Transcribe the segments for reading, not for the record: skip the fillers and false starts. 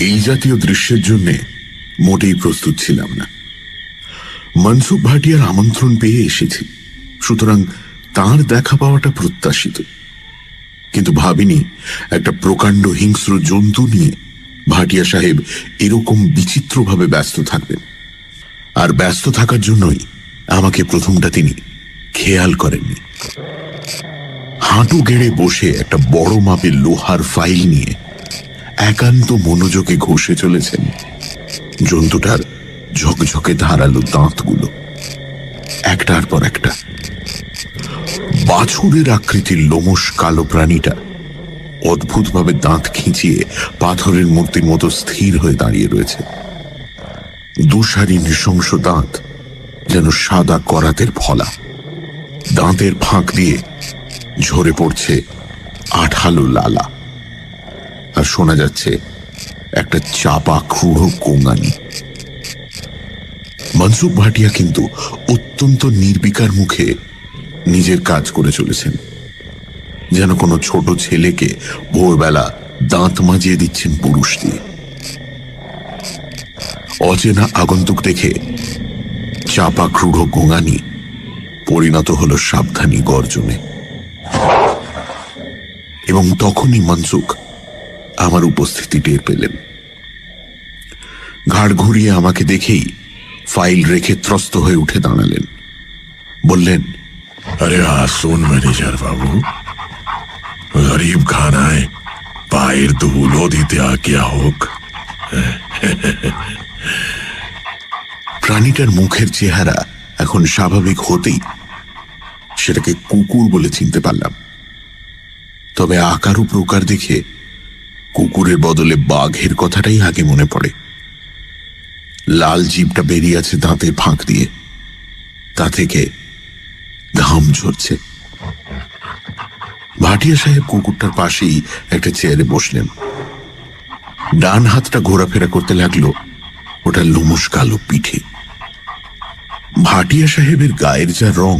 এই জাতীয় দৃশ্যের জন্য মোটেই প্রস্তুত ছিলাম না। মনসুখ ভাটিয়ার আমন্ত্রণ পেয়ে এসেছি, সুতরাং তার দেখা পাওয়াটা প্রত্যাশিত। কিন্তু ভাবিনি একটা প্রকাণ্ড হিংস্র জন্তু নিয়ে ভাটিয়া সাহেব এরকম বিচিত্রভাবে ব্যস্ত থাকবেন। আর ব্যস্ত থাকার জন্যই আমাকে প্রথমটা তিনি খেয়াল করেননি। হাঁটু গেড়ে বসে একটা বড় মাপের লোহার ফাইল নিয়ে একান্ত মনোযোগে ঘষে চলেছেন জন্তুটার ঝকঝকে ধারালো দাঁতগুলো, একটার পর একটা। বাছুরের আকৃতির লোমশ কালো প্রাণীটা অদ্ভুতভাবে দাঁত খিঁচিয়ে পাথরের মূর্তির মতো স্থির হয়ে দাঁড়িয়ে রয়েছে। দুসারি নৃশংস দাঁত যেন সাদা করাতের ফলা। দাঁতের ফাঁক দিয়ে ঝরে পড়ছে আঠালো লালা, আর শোনা যাচ্ছে একটা চাপা ক্রূঢ় গোঙানি। মনসুখ ভাটিয়া কিন্তু অত্যন্ত নির্বিকার মুখে নিজের কাজ করে চলেছেন, যেন কোনো ছোট ছেলেকে ভোরবেলা দাঁত মাজিয়ে দিচ্ছেন পুরুষ দিয়ে। অচেনা আগন্তুক দেখে চাপা ক্রূঢ় গোঙানি পরিণত হল সাবধানী গর্জনে। এবং তখনই মনসুখ আমার উপস্থিতি টের পেলেন। ঘাড় ঘুরিয়ে আমাকে দেখেই ফাইল রেখে ত্রস্ত হয়ে উঠে দাঁড়ালেন। বললেন, আরে আসুন ম্যানেজার বাবু, গরিব খানায় পায়ের ধুলো দিতে আজ্ঞা হোক। প্রাণীটার মুখের চেহারা এখন স্বাভাবিক হতেই সেটাকে কুকুর বলে চিনতে পারলাম। তবে আকার ও প্রকার দেখে কুকুরের বদলে বাঘের কথাটাই আগে মনে পড়ে। লাল জিভটা বেরিয়ে আছে দাঁতের ফাঁক দিয়ে, তা থেকে ঘাম ঝরছে। ভাটিয়া সাহেব কুকুরটার পাশেই একটা চেয়ারে বসলেন। ডান হাতটা ঘোরাফেরা করতে লাগলো ওটা লোমশ কালো পিঠে। ভাটিয়া সাহেবের গায়ের যা রং,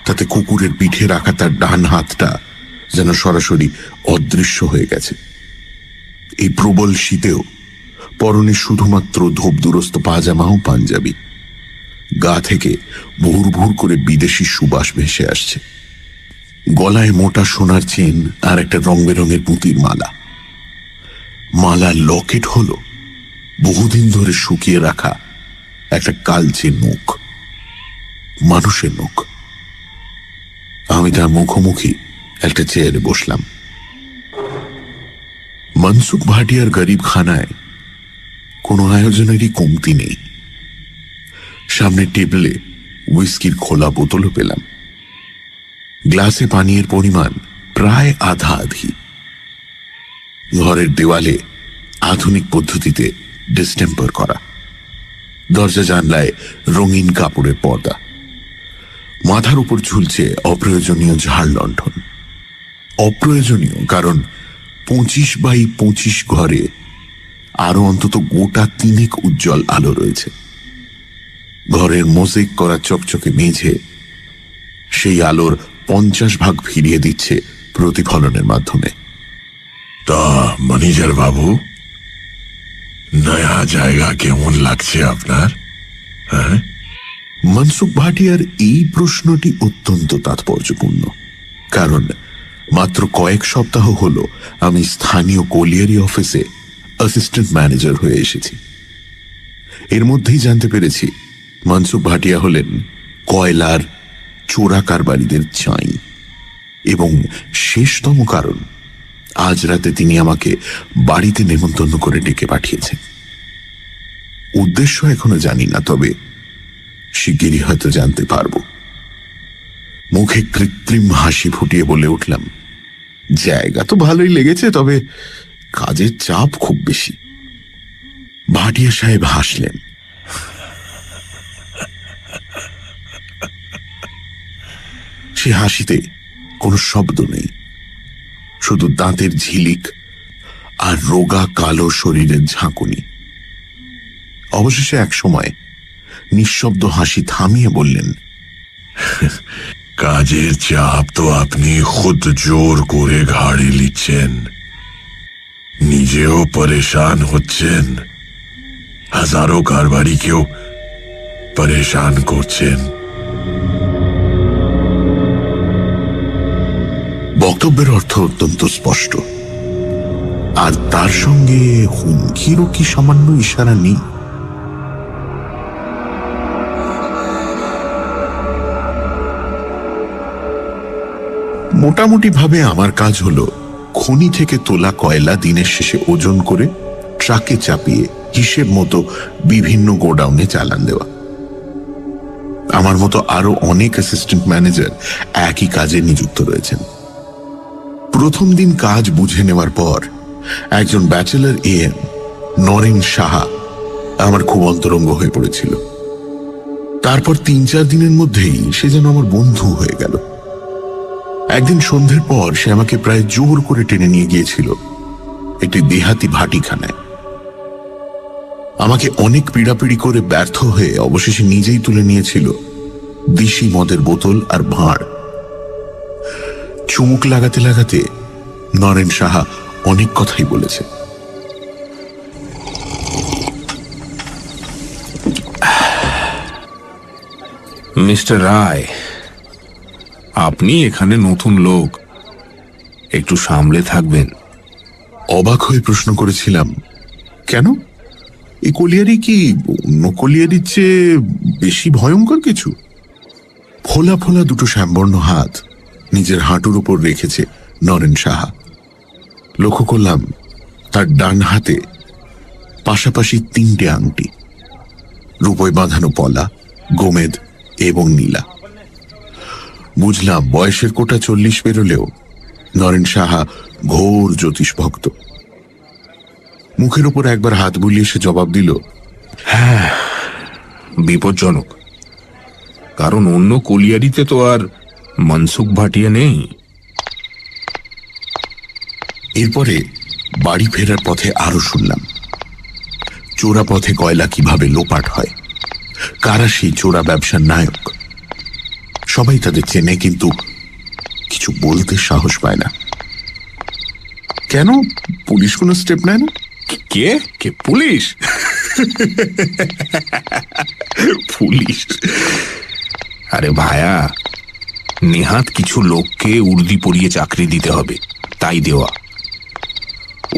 তাতে কুকুরের পিঠে রাখা তার ডান হাতটা যেন সরাসরি অদৃশ্য হয়ে গেছে। এই প্রবল শীতেও পরনে শুধুমাত্র ধোপদুরস্ত পাজামা ও পাঞ্জাবি। গা থেকে ভুর ভুর করে বিদেশি সুবাস ভেসে আসছে। গলায় মোটা সোনার চেন আর একটা রং বেরঙের পুঁতির মালা। মালার লকেট হল বহুদিন ধরে শুকিয়ে রাখা একটা কালচে নখ, মানুষের নখ। আমি তার মুখোমুখি একটা চেয়ারে বসলাম। মনসুখ ভাটিয়ার গরিব খানায় কোনো আয়োজনেরই কমতি নেই। সামনের টেবিলে হুইস্কির খোলা বোতলও পেলাম। গ্লাসে পানীয়ের পরিমাণ প্রায় আধা আধি। ঘরের দেওয়ালে আধুনিক পদ্ধতিতে ডিস্টেম্পার করা। দরজা জানলায় রঙিন কাপড়ের পর্দা। মাথার উপর ঝুলছে অপ্রয়োজনীয় ঝাড় লণ্ঠন। অপ্রয়োজনীয় কারণ 25x25 ঘরে আরো অন্তত গোটা 3 উজ্জ্বল আলো রয়েছে। ঘরের মোজাইক করা চকচকে মেঝে সেই আলোর 50 ভাগ ফিরিয়ে দিচ্ছে প্রতিফলনের মাধ্যমে। তা ম্যানেজার বাবু, নয়া জায়গা কেমন লাগছে আপনার? হ্যাঁ, মনসুখ ভাটিয়ার এই প্রশ্নটি অত্যন্ত তাৎপর্যপূর্ণ, কারণ মাত্র কয়েক সপ্তাহ হল আমি স্থানীয় কোলিয়ারি অফিসে অ্যাসিস্ট্যান্ট ম্যানেজার হয়ে এসেছি। এর মধ্যেই জানতে পেরেছি মনসুখ ভাটিয়া হলেন কয়লার চোরা কারবারিদের চাই। এবং শেষতম কারণ, আজ রাতে তিনি আমাকে বাড়িতে নেমন্তন্ন করে ডেকে পাঠিয়েছেন। উদ্দেশ্য এখনো জানি না, তবে শিগগিরই হয়তো জানতে পারব। মুখে কৃত্রিম হাসি ফুটিয়ে বলে উঠলাম, জায়গা তো ভালোই লেগেছে, তবে কাজের চাপ খুব বেশি। ভাটিয়া সাহেব হাসলেন। সে হাসিতে কোনো শব্দ নেই, শুধু দাঁতের ঝিলিক আর রোগা কালো শরীরের ঝাঁকুনি। অবশেষে এক সময় নিঃশব্দ হাসি থামিয়ে বললেন, কাজের চাপ তো আপনি খুদ জোর করে ঘাড়ে নিচ্ছেন। নিজেও পরেশান হচ্ছেন, হাজারো কারবারিকেও পরেশান করছেন। বক্তব্যের অর্থ অত্যন্ত স্পষ্ট, আর তার সঙ্গে হুমকিরও কি সামান্য ইশারা নেই? মোটামুটি ভাবে আমার কাজ হলো খনি থেকে তোলা কয়লা দিনের শেষে ওজন করে ট্রাকে চাপিয়ে হিসেব মতো বিভিন্ন গোডাউনে চালান দেওয়া। আমার মতো আরো অনেক অ্যাসিস্ট্যান্ট ম্যানেজার একই কাজে নিযুক্ত রয়েছেন। প্রথম দিন কাজ বুঝে নেওয়ার পর একজন ব্যাচেলর এএম নরেন সাহা আমার খুব অন্তরঙ্গ হয়ে পড়েছিল। তারপর ৩-৪ দিনের মধ্যেই সে যেন আমার বন্ধু হয়ে গেল। একদিন সন্ধ্যের পর সে আমাকে প্রায় জোর করে টেনে নিয়ে গিয়েছিল একটি দেহাতি ভাটিখানায়। আমাকে অনেক পীড়াপিড়ি করে ব্যর্থ হয়ে অবশেষে নিজেই তুলে নিয়েছিল দিশি মদের বোতল আর ভাঁড়। চুমুক লাগাতে লাগাতে নরেন সাহা অনেক কথাই বলেছে। মিস্টার রায়, আপনি এখানে নতুন লোক, একটু সামলে থাকবেন। অবাক হয়ে প্রশ্ন করেছিলাম, কেন? এই কলিয়ারি কি অন্য কলিয়ারির চেয়ে বেশি ভয়ঙ্কর কিছু? ফোলা ফোলা দুটো শ্যামবর্ণ হাত নিজের হাঁটুর উপর রেখেছে নরেন সাহা। লক্ষ্য করলাম তার ডান হাতে পাশাপাশি 3টে আংটি, রূপোয় বাঁধানো পলা, গোমেদ এবং নীলা। বুঝলাম বয়সের কোটা 40 পেরোলেও নরেন সাহা ঘোর জ্যোতিষ ভক্ত। মুখের উপর একবার হাত বুলিয়ে সে জবাব দিল, হ্যাঁ, বিপজ্জনক, কারণ অন্য কলিয়ারিতে তো আর মনসুখ ভাটিয়া নেই। এরপরে বাড়ি ফেরার পথে আরো শুনলাম চোরা পথে কয়লা কিভাবে লোপাট হয়, কারা সেই চোরা ব্যবসার নায়ক। সবাই তাদের চেনে, কিন্তু কিছু বলতে সাহস পায় না। কেন পুলিশ কোনো স্টেপ নেয় না? কে কে পুলিশ? পুলিশ? আরে ভায়া, নেহাত কিছু লোককে উর্দি পরিয়ে চাকরি দিতে হবে, তাই দেওয়া।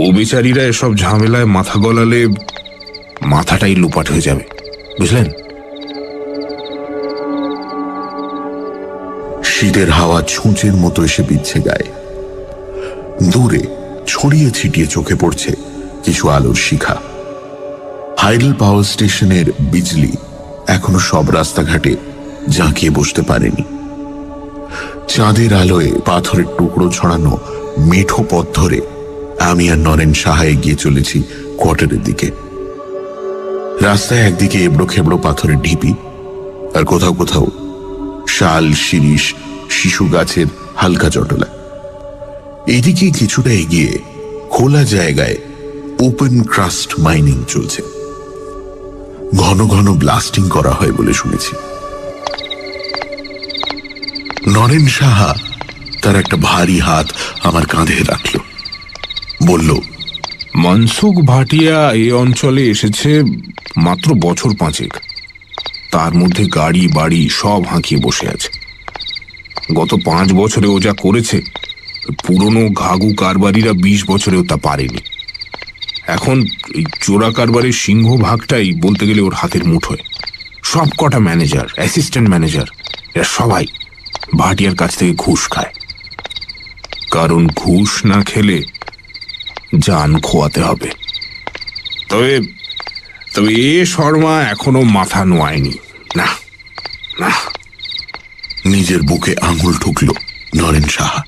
ও বেচারীরা এসব ঝামেলায় মাথা গলালে মাথাটাই লোপাট হয়ে যাবে, বুঝলেন? শীতের হাওয়া ছুঁচের মতো এসে বিচ্ছে গায়ে। দূরে ছড়িয়ে ছিটিয়ে চোখে পড়ছে কিছু আলোর শিখা। হাইডেল পাওয়ার স্টেশনের বিজলি এখনো সব রাস্তাঘাটে জাঁকিয়ে বসতে পারেনি। চাঁদের আলোয় পাথরের টুকরো ছড়ানো মেঠো পথ ধরে আমি আর নরেন সাহা এগিয়ে চলেছি কোয়ার্টারের দিকে। রাস্তায় একদিকে এবড়ো খেবড়ো পাথরের ঢিপি, আর কোথাও কোথাও শাল, শিরিষ, শিশু গাছের হালকা জটলা। এদিকে কিছুটা এগিয়ে খোলা জায়গায় ওপেন ক্রাস্ট মাইনিং চলছে। ঘন ঘন ব্লাস্টিং করা হয় বলে শুনেছি। নরেন সাহা তার একটা ভারী হাত আমার কাঁধে রাখল, বলল, মনসুখ ভাটিয়া এই অঞ্চলে এসেছে মাত্র বছর 5। তার মধ্যে গাড়ি বাড়ি সব হাঁকিয়ে বসে আছে। গত 5 বছরে ও যা করেছে, পুরনো ঘাগু কারবারিরা 20 বছরেও তা পারেনি। এখন এই চোরা কারবারের সিংহ ভাগটাই বলতে গেলে ওর হাতের মুঠোয়। সব কটা ম্যানেজার, অ্যাসিস্ট্যান্ট ম্যানেজার, এরা সবাই ভাটিয়ার কাছ থেকে ঘুষ খায়। কারণ ঘুষ না খেলে জান খোয়াতে হবে। তবে তবে এ শর্মা এখনো মাথা নোয়ায়নি। না না। নিজের বুকে আঙুল ঠুকল নরেন সাহা।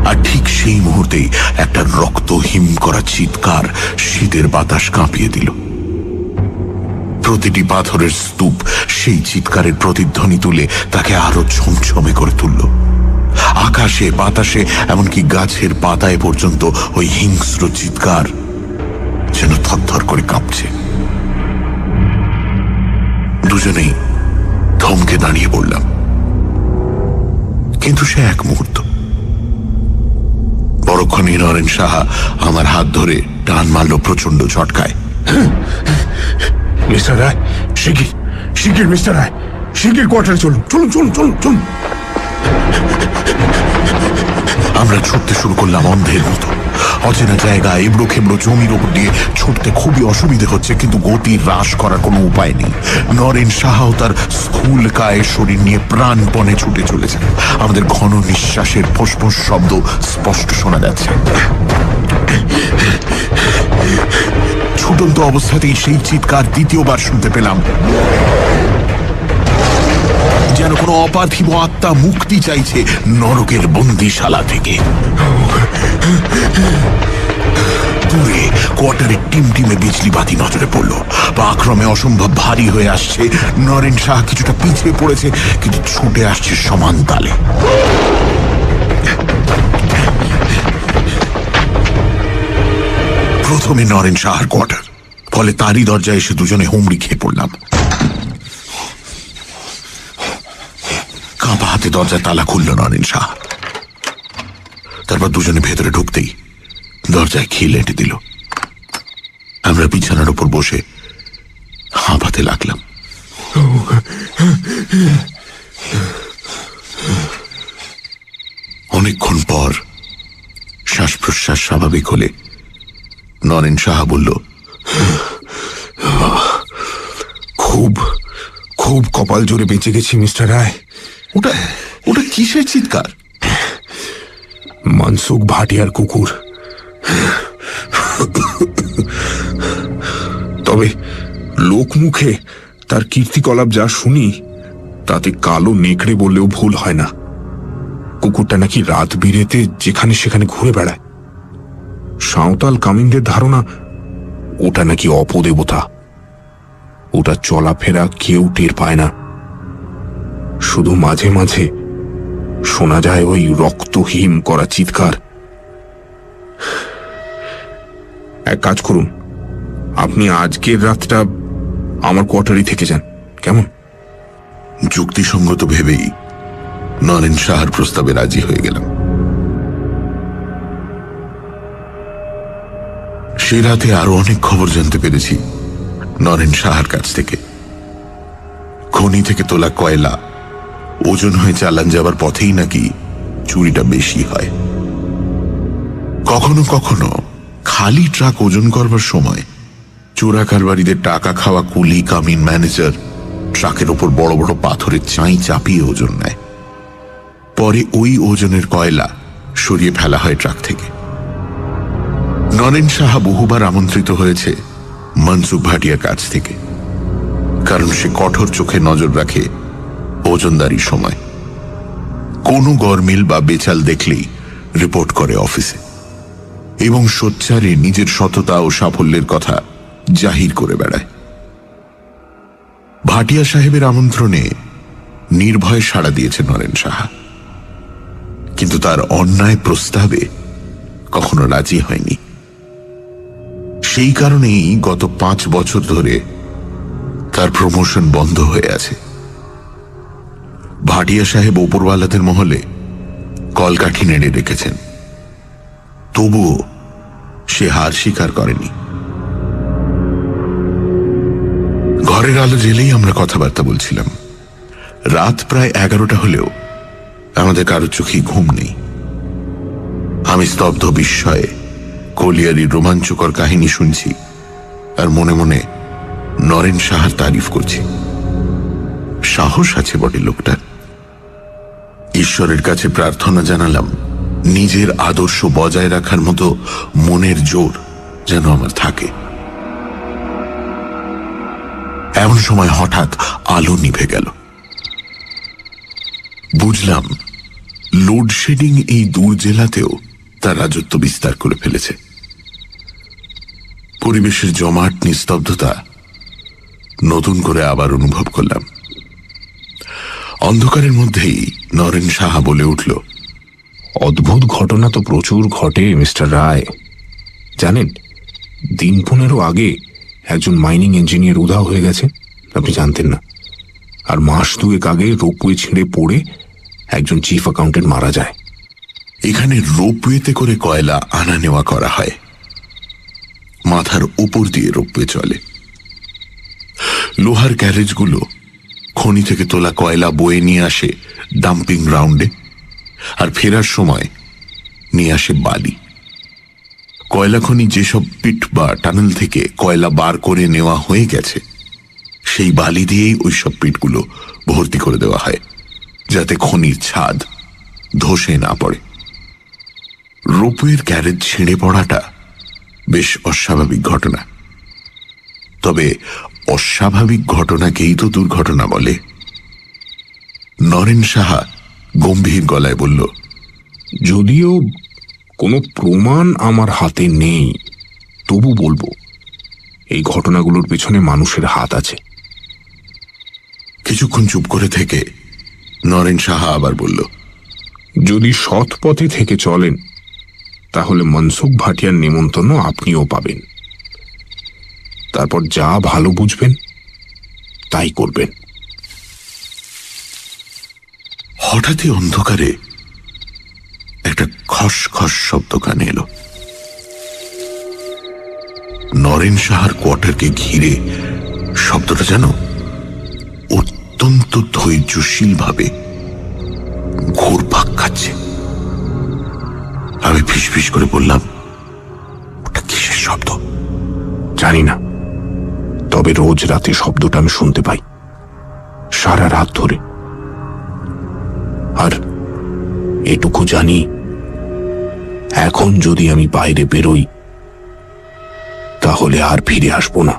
আর ঠিক সেই মুহূর্তেই একটা রক্ত হিম করা চিৎকার শীতের বাতাস কাঁপিয়ে দিল। প্রতিটি পাথরের স্তূপ সেই চিৎকারের প্রতিধ্বনি তুলে তাকে আরো ছমছমে করে তুলল। আকাশে বাতাসে এমনকি গাছের পাতায় পর্যন্ত ওই হিংস্র চিৎকার যেন থরথর করে কাঁপছে। দুজনেই থমকে দাঁড়িয়ে পড়লাম, কিন্তু সে এক মুহূর্ত। পরক্ষণেই নরেন সাহা আমার হাত ধরে টান মারল প্রচন্ড ঝটকায়। মিস্টার রায়, শিগগির শিগগির মিস্টার রায়, শিগগির কোয়ার্টারে চলুন, চলুন চলুন চলুন চলুন। আমরা ছুটতে শুরু করলাম অন্ধের মতো। অচেনা জায়গা, এবড়ো খেবড়ো জমির ওপর দিয়ে ছুটতে খুবই অসুবিধে হচ্ছে, কিন্তু গতি হ্রাস করার কোনো উপায় নেই। নরেন সাহাও তার স্থূল কায়ের শরীর নিয়ে প্রাণপণে ছুটে চলেছে। আমাদের ঘন নিঃশ্বাসের ফোঁস শব্দ স্পষ্ট শোনা যাচ্ছে। ছুটন্ত অবস্থাতেই সেই চিৎকার দ্বিতীয়বার শুনতে পেলাম, যেন কোনো অপার্থিব আত্মা মুক্তি চাইছে নরকের বন্দিশালা থেকে। দূরে কোয়ার্টারে টিমটিমে বিজলি বাতি নজরে পড়ল। পাক্রমে অসম্ভব ভারী হয়ে আসছে। নরেন শাহ কিছুটা পিছিয়ে পড়েছে, কিন্তু ছুটে আসছে সমান তালে। প্রথমে নরেন শাহর কোয়ার্টার, ফলে তারই দরজায় এসে দুজনে হুমড়ি খেয়ে পড়লাম। কাঁপা হাতে দরজায় তালা খুলল নরেন শাহ। তারপর দুজনে ভেতরে ঢুকতেই দরজায় খিল এঁটে দিল। আমরা বিছানার উপর বসে হাঁপাতে লাগলাম। অনেকক্ষণ পর শ্বাস প্রশ্বাস স্বাভাবিক হলে নরেন সাহা বলল, খুব খুব কপাল জোরে বেঁচে গেছি মিস্টার রায়। ওটা ওটা কিসের চিৎকার? মনসুখ ভাটিয়ার কুকুর। তবে লোকমুখে তার কীর্তিকলাপ যা শুনি, তাতে কালো নেকড়ে বললেও ভুল হয় না। কুকুরটা নাকি রাত বিরেতে যেখানে সেখানে ঘুরে বেড়ায়। সাঁওতাল কামিনদের ধারণা ওটা নাকি অপদেবতা। ওটা চলাফেরা কেউ টের পায় না, শুধু মাঝে মাঝে শোনা যায় ওই রক্তহীন করা চিৎকার। এক কাজ করুন, আপনি আজকের রাতটা আমার কোয়ার্টারে থেকে যান, কেমন? যুক্তিসঙ্গত ভেবেই নরেন শাহর প্রস্তাবে রাজি হয়ে গেলাম। সে রাতে আরো অনেক খবর জানতে পেরেছি নরেন শাহর কাছ থেকে। খনি থেকে তোলা কয়লা ওজন হয়ে চালান যাবার পথেই নাকি চুরিটা বেশি হয়। কখনো কখনো খালি ট্রাক ওজন করবার সময় চোরা কারবারিদের টাকা খাওয়া কুলি কামিন ম্যানেজার ট্রাকের ওপর বড় বড় পাথরের চাই চাপিয়ে ওজন নেয়। পরে ওই ওজনের কয়লা সরিয়ে ফেলা হয় ট্রাক থেকে। নরেন সাহা বহুবার আমন্ত্রিত হয়েছে মনসুখ ভাটিয়ার কাছ থেকে, কারণ সে কঠোর চোখে নজর রাখে ওজনদারির সময়। কোনো গরমিল বা বেচাল দেখলেই রিপোর্ট করে অফিসে, এবং সোচ্চারে নিজের সততা ও সাফল্যের কথা জাহির করে বেড়ায়। ভাটিয়া সাহেবের আমন্ত্রণে নির্ভয়ে সাড়া দিয়েছে নরেন সাহা, কিন্তু তার অন্যায় প্রস্তাবে কখনো রাজি হয়নি। সেই কারণেই গত 5 বছর ধরে তার প্রমোশন বন্ধ হয়ে আছে। ভাটিয়া সাহেব ওপরওয়ালাদের মহলে কলকাঠি নেড়ে রেখেছেন, তবুও সে হার স্বীকার করেনি। ঘরের আলো জ্বেলেই আমরা কথাবার্তা বলছিলাম। রাত প্রায় 11টা হলেও আমাদের কারো চোখেই ঘুম নেই। আমি স্তব্ধ বিস্ময়ে কলিয়ারির রোমাঞ্চকর কাহিনী শুনছি, আর মনে মনে নরেন সাহার তারিফ করছি। সাহস আছে বটে লোকটার। ঈশ্বরের কাছে প্রার্থনা জানালাম নিজের আদর্শ বজায় রাখার মতো মনের জোর যেন আমার থাকে। এমন সময় হঠাৎ আলো নিভে গেল। বুঝলাম লোডশেডিং এই দূর জেলাতেও তার রাজত্ব বিস্তার করে ফেলেছে। পরিবেশের জমাট নিস্তব্ধতা নতুন করে আবার অনুভব করলাম। অন্ধকারের মধ্যেই নরেন সাহা বলে উঠল, অদ্ভুত ঘটনা তো প্রচুর ঘটে মিস্টার রায়। জানেন, 15 আগে একজন মাইনিং ইঞ্জিনিয়ার উধাও হয়ে গেছে, আপনি জানতেন না। আর মাস 2 আগে রোপওয়ে ছিঁড়ে পড়ে একজন চিফ অ্যাকাউন্টেন্ট মারা যায়। এখানে রোপওয়েতে করে কয়লা আনা নেওয়া করা হয়। মাথার উপর দিয়ে রোপওয়ে চলে। লোহার ক্যারেজগুলো খনি থেকে তোলা কয়লা বয়ে নিয়ে আসে ডাম্পিং গ্রাউন্ডে, আর ফেরার সময় নিয়ে আসে বালি। কয়লা খনি যেসব পিট বা টানেল থেকে কয়লা বার করে নেওয়া হয়ে গেছে, সেই বালি দিয়েই ওইসব পিটগুলো ভর্তি করে দেওয়া হয়, যাতে খনির ছাদ ধসে না পড়ে। রোপওয়ের ক্যারেজ ছিঁড়ে পড়াটা বেশ অস্বাভাবিক ঘটনা, তবে অস্বাভাবিক ঘটনাকেই তো দুর্ঘটনা বলে। নরেন সাহা গম্ভীর গলায় বলল, যদিও কোনো প্রমাণ আমার হাতে নেই, তবু বলবো এই ঘটনাগুলোর পেছনে মানুষের হাত আছে। কিছুক্ষণ চুপ করে থেকে নরেন সাহা আবার বলল, যদি সৎ পথে থেকে চলেন তাহলে মনসুখ ভাটিয়ার নেমন্তন্ন আপনিও পাবেন। তারপর যা ভালো বুঝবেন তাই করবেন। হঠাৎই অন্ধকারে একটা খস খস শব্দ কানে এলো। নরেন সাহার কোয়ার্টারকে ঘিরে শব্দটা যেন অত্যন্ত ধৈর্যশীল ভাবে ঘুরপাক খাচ্ছে। আমি ফিসফিস করে বললাম, ওটা কিসের শব্দ? জানি না, তবে রোজ রাতে শব্দটা আমি শুনতে পাই, সারা রাত ধরে। আর এটুকু জানি, এখন যদি আমি বাইরে বেরোই তাহলে আর ফিরে আসবো না।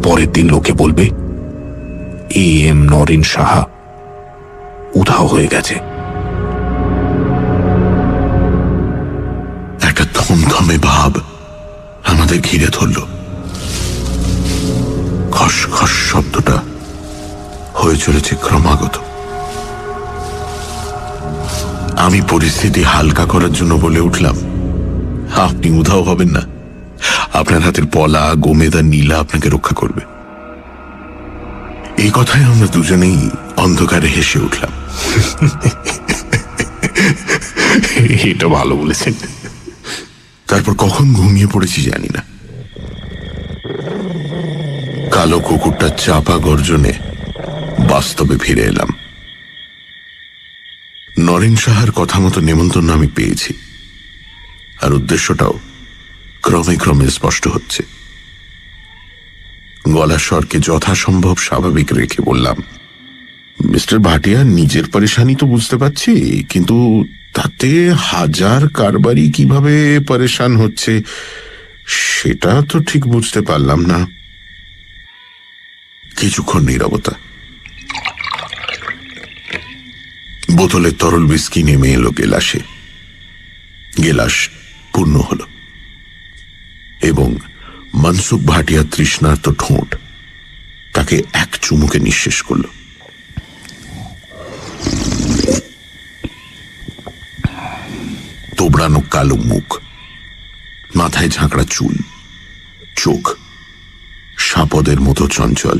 পরের দিন লোকে বলবে এম নরেন সাহা উধাও হয়ে গেছে। একটা থমথমে ভাব আমাদের ঘিরে ধরল। খস খস শব্দটা হয়ে চলেছে ক্রমাগত। আমি পরিস্থিতি হালকা করার জন্য বলে উঠলাম, আপনি উধাও হবেন না, আপনার হাতের পলা, গোমেদা, নীলা আপনাকে রক্ষা করবে। এই কথায় আমরা দুজনেই অন্ধকারে হেসে উঠলাম। এটা ভালো বলেছেন। তারপর কখন ঘুমিয়ে পড়েছি জানি না। কালো কুকুরটা চাপা গর্জনে বাস্তবে ফিরে এলাম। নরেন সাহার কথা মতো নেমন্তন্ন আমি পেয়েছি, আর উদ্দেশ্যটাও ক্রমে ক্রমে স্পষ্ট হচ্ছে। গলার স্বরকে যথাসম্ভব স্বাভাবিক রেখে বললাম, মিস্টার ভাটিয়া, নিজের পরেশানি তো বুঝতে পারছি, কিন্তু তাতে হাজার কারবারি কিভাবে পরেশান হচ্ছে সেটা তো ঠিক বুঝতে পারলাম না। কিছুক্ষণ নীরবতা। বোতলে তরল বিস্কি নেমে এলো গেলাসে। গেলাস পূর্ণ হল এবং মনসুখ ভাটিয়ার তৃষ্ণার্ত ঠোঁট তাকে এক চুমুকে নিঃশেষ করল। তোবড়ানো কালো মুখ, মাথায় ঝাঁকড়া চুল, চোখ সাপদের মতো চঞ্চল।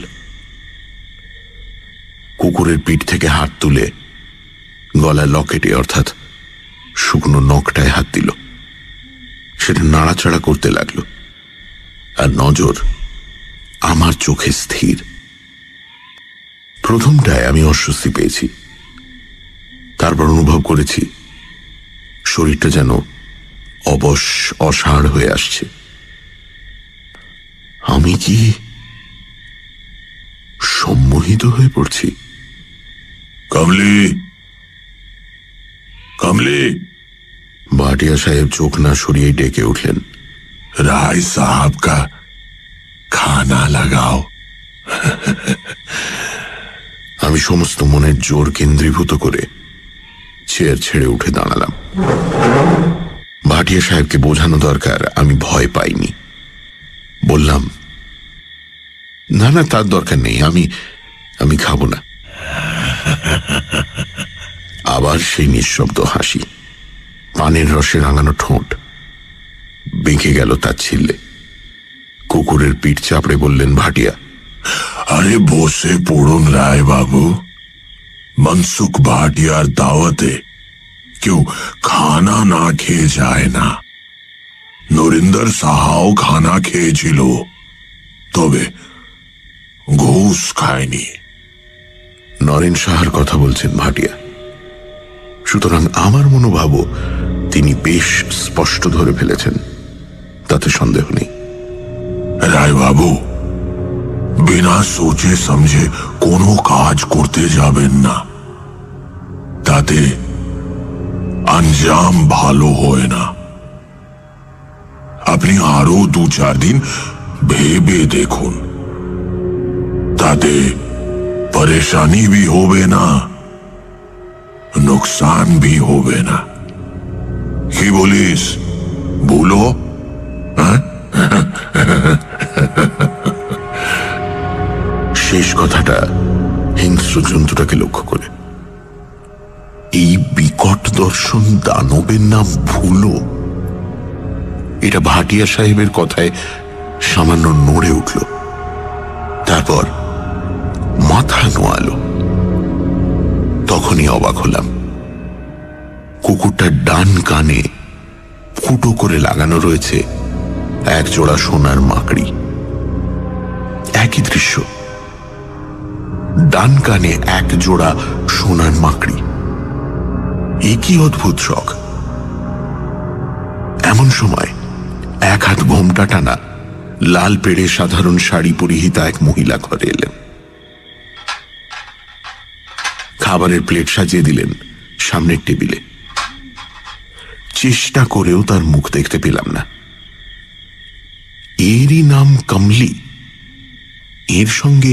কুকুরের পিঠ থেকে হাত তুলে গলায় লকেটে অর্থাৎ শুকনো নখটায় হাত দিল। সেটা নাড়াচাড়া করতে লাগলো, আর নজর আমার চোখে স্থির। প্রথমটায় আমি অস্বস্তি পেয়েছি, তারপর অনুভব করেছি শরীরটা যেন অবশ অসাড় হয়ে আসছে। আমি কি সম্মোহিত হয়ে পড়ছি? কমলি, কমলি! ভাটিয়া সাহেব চোখ না সরিয়ে ডেকে উঠলেন, राय साहब का खाना लगाओ। আমি সমস্ত মনের জোর কেন্দ্রীভূত করে চেয়ার ছেড়ে উঠে দাঁড়ালাম। ভাটিয়া সাহেবকে বোঝানো দরকার আমি ভয় পাইনি। বললাম, না না, তার দরকার নেই, আমি খাবো না। আবার সেই নিঃশব্দ হাসি, পানের রসে রাঙানো ঠোঁট বেঁকে গেল তার ছিল্লে। কুকুরের পিঠ চাপড়ে বললেন ভাটিয়া, अरे বসে পড়ুন রায় বাবু, মনসুখ ভাটিয়ার দাওয়াতে কেউ খানা না খেয়ে যায় না। নরিন্দর সাহাও খানা খেয়েছিল, তবে ঘুষ খায়নি। নরেন সাহার কথা বলছেন ভাটিয়া, সুতরাং আমার মনোভাবও তিনি বেশ স্পষ্ট ধরে ফেলেছেন, তাতে সন্দেহ নেই। রায়বাবু, বিনা সোচে সমঝে কোনো কাজ করতে যাবেন না, তাতে আঞ্জাম ভালো হয় না। আপনি আরো 2-4 দিন ভেবে দেখুন, তাতে পরেশানি भी হবে না, नुकसान भी হবে না। কি বলিস, বলো? শেষ কথাটা হিংস্র জন্তুটাকে লক্ষ্য করে। এই বিকট দর্শন দানবের নাম ভুলো, এটা ভাটিয়া সাহেবের কথায় সামান্য নড়ে উঠল, তারপর মাথা নোয়ালো। তখনই অবাক হলাম, কুকুরটার ডান কানে ফুটো করে লাগানো রয়েছে এক জোড়া সোনার মাকড়ি। একই দৃশ্য, ডান কানে এক জোড়া সোনার মাকড়ি। এ কি অদ্ভুত শখ! এমন সময় এক হাত ঘোমটা টানা, লাল পেড়ে সাধারণ শাড়ি পরিহিতা এক মহিলা ঘরে এলেন। খাবারের প্লেট সাজিয়ে দিলেন সামনের টেবিলে। চেষ্টা করেও তার মুখ দেখতে পেলাম না। এরই নাম কমলি, এর সঙ্গে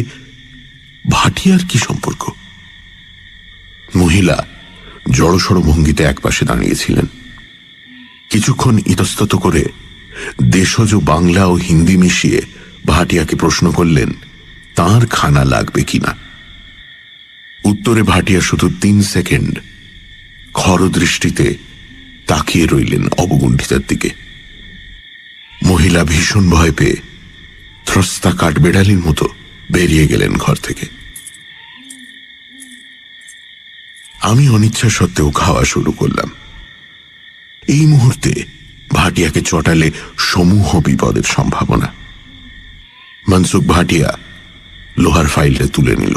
ভাটিয়ার কি সম্পর্ক? মহিলা জড়সড় ভঙ্গিতে একপাশে দাঁড়িয়েছিলেন। কিছুক্ষণ ইতস্তত করে দেশজ বাংলা ও হিন্দি মিশিয়ে ভাটিয়াকে প্রশ্ন করলেন তার খানা লাগবে কিনা। উত্তরে ভাটিয়া শুধু 3 সেকেন্ড খরদৃষ্টিতে তাকিয়ে রইলেন অবগুণ্ঠিতার দিকে। মহিলা ভীষণ ভয় পেয়ে ত্রস্তা কাঠবেড়ালির মতো বেরিয়ে গেলেন ঘর থেকে। আমি অনিচ্ছা সত্ত্বেও খাওয়া শুরু করলাম। এই মুহূর্তে ভাটিয়াকে চটালে সমূহ বিপদের সম্ভাবনা। মনসুখ ভাটিয়া লোহার ফাইলটা তুলে নিল।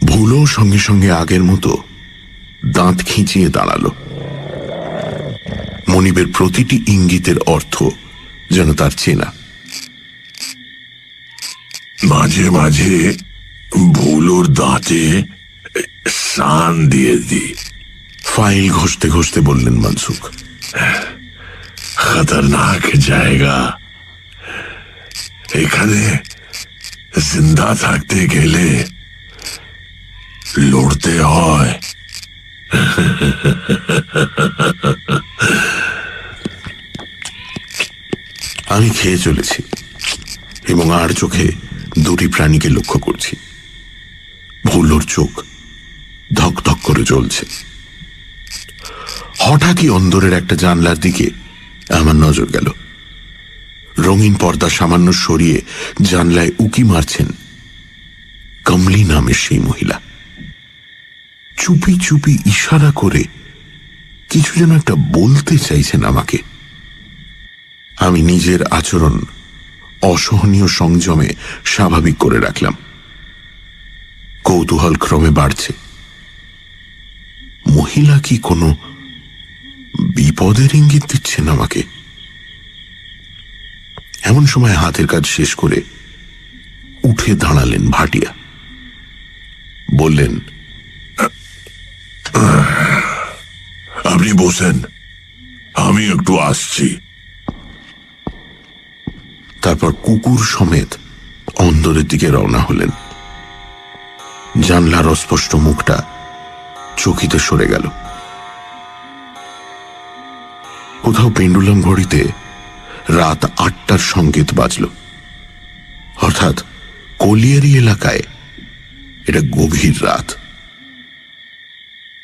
ভুলো সঙ্গে সঙ্গে আগের মতো দাঁত খিঁচিয়ে দাঁড়ালো। মনিবের প্রতিটি ইঙ্গিতের অর্থ যেন তার চেনা। মাঝে মাঝে ভুলোর দাঁতে সান দিয়ে দি। ফাইল ঘষতে ঘষতে বললেন মনসুখ। খতরনাক জায়গা, এখানে জিন্দা থাকতে গেলে লড়তে হয়। আমি খেয়ে চলেছি এবং আর চোখে দুটি প্রাণীকে লক্ষ্য করছি। ভুলোর চোখ ধক ধক করে জ্বলছে। হঠাৎই অন্দরের একটা জানলার দিকে আমার নজর গেল। রঙিন পর্দা সামান্য সরিয়ে জানলায় উকি মারছেন কমলি নামের সেই মহিলা। চুপি চুপি ইশারা করে কিছু যেন একটা বলতে চাইছেন আমাকে। আমি নিজের আচরণ অসহনীয় সংযমে স্বাভাবিক করে রাখলাম। কৌতূহল ক্রমে বাড়ছে। মহিলা কি কোনো বিপদের ইঙ্গিত দিচ্ছেন আমাকে? এমন সময় হাতের কাজ শেষ করে উঠে দাঁড়ালেন ভাটিয়া। বললেন, আপনি বসেন, আমি একটু আসছি। তারপর কুকুর সমেত অন্দরের দিকে রওনা হলেন। জানলার অস্পষ্ট মুখটা চকিতে সরে গেল। কোথাও পেন্ডুলাম ঘড়িতে রাত 8টার সংকেত বাজল। অর্থাৎ কলিয়ারি এলাকায় এটা গভীর রাত।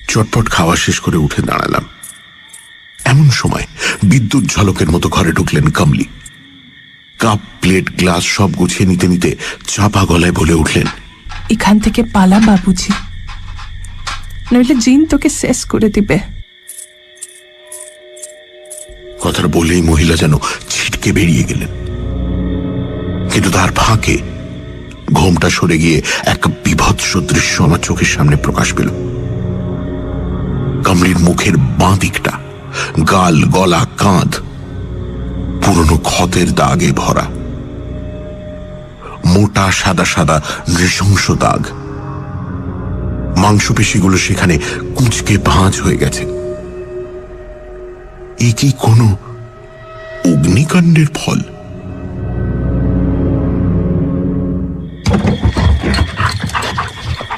চটপট খাওয়া শেষ করে উঠে দাঁড়ালাম। এমন সময় বিদ্যুৎ ঝলকের মতো ঘরে ঢুকলেন কমলি। কাপ প্লেট গ্লাস সব গুছিয়ে নিতে নিতে চাপা গলায় বলে উঠলেন, এখান থেকে পালা বাবুজি, নইলে জিন তোকে শেষ করে দিবে। কথাটা বলেই মহিলা যেন ছিটকে বেরিয়ে গেলেন, কিন্তু তার ফাঁকে ঘোমটা সরে গিয়ে এক বিভৎস দৃশ্য আমার চোখের সামনে প্রকাশ পেল। কমলির মুখের বাঁ দিকটা, গাল, গলা, কাঁধ পুরনো ক্ষতের দাগে ভরা, মোটা সাদা সাদা নৃশংস দাগ। মাংসপেশিগুলো সেখানে কুঁচকে ভাঁজ হয়ে গেছে। এ কি কোনো অগ্নিকাণ্ডের ফল?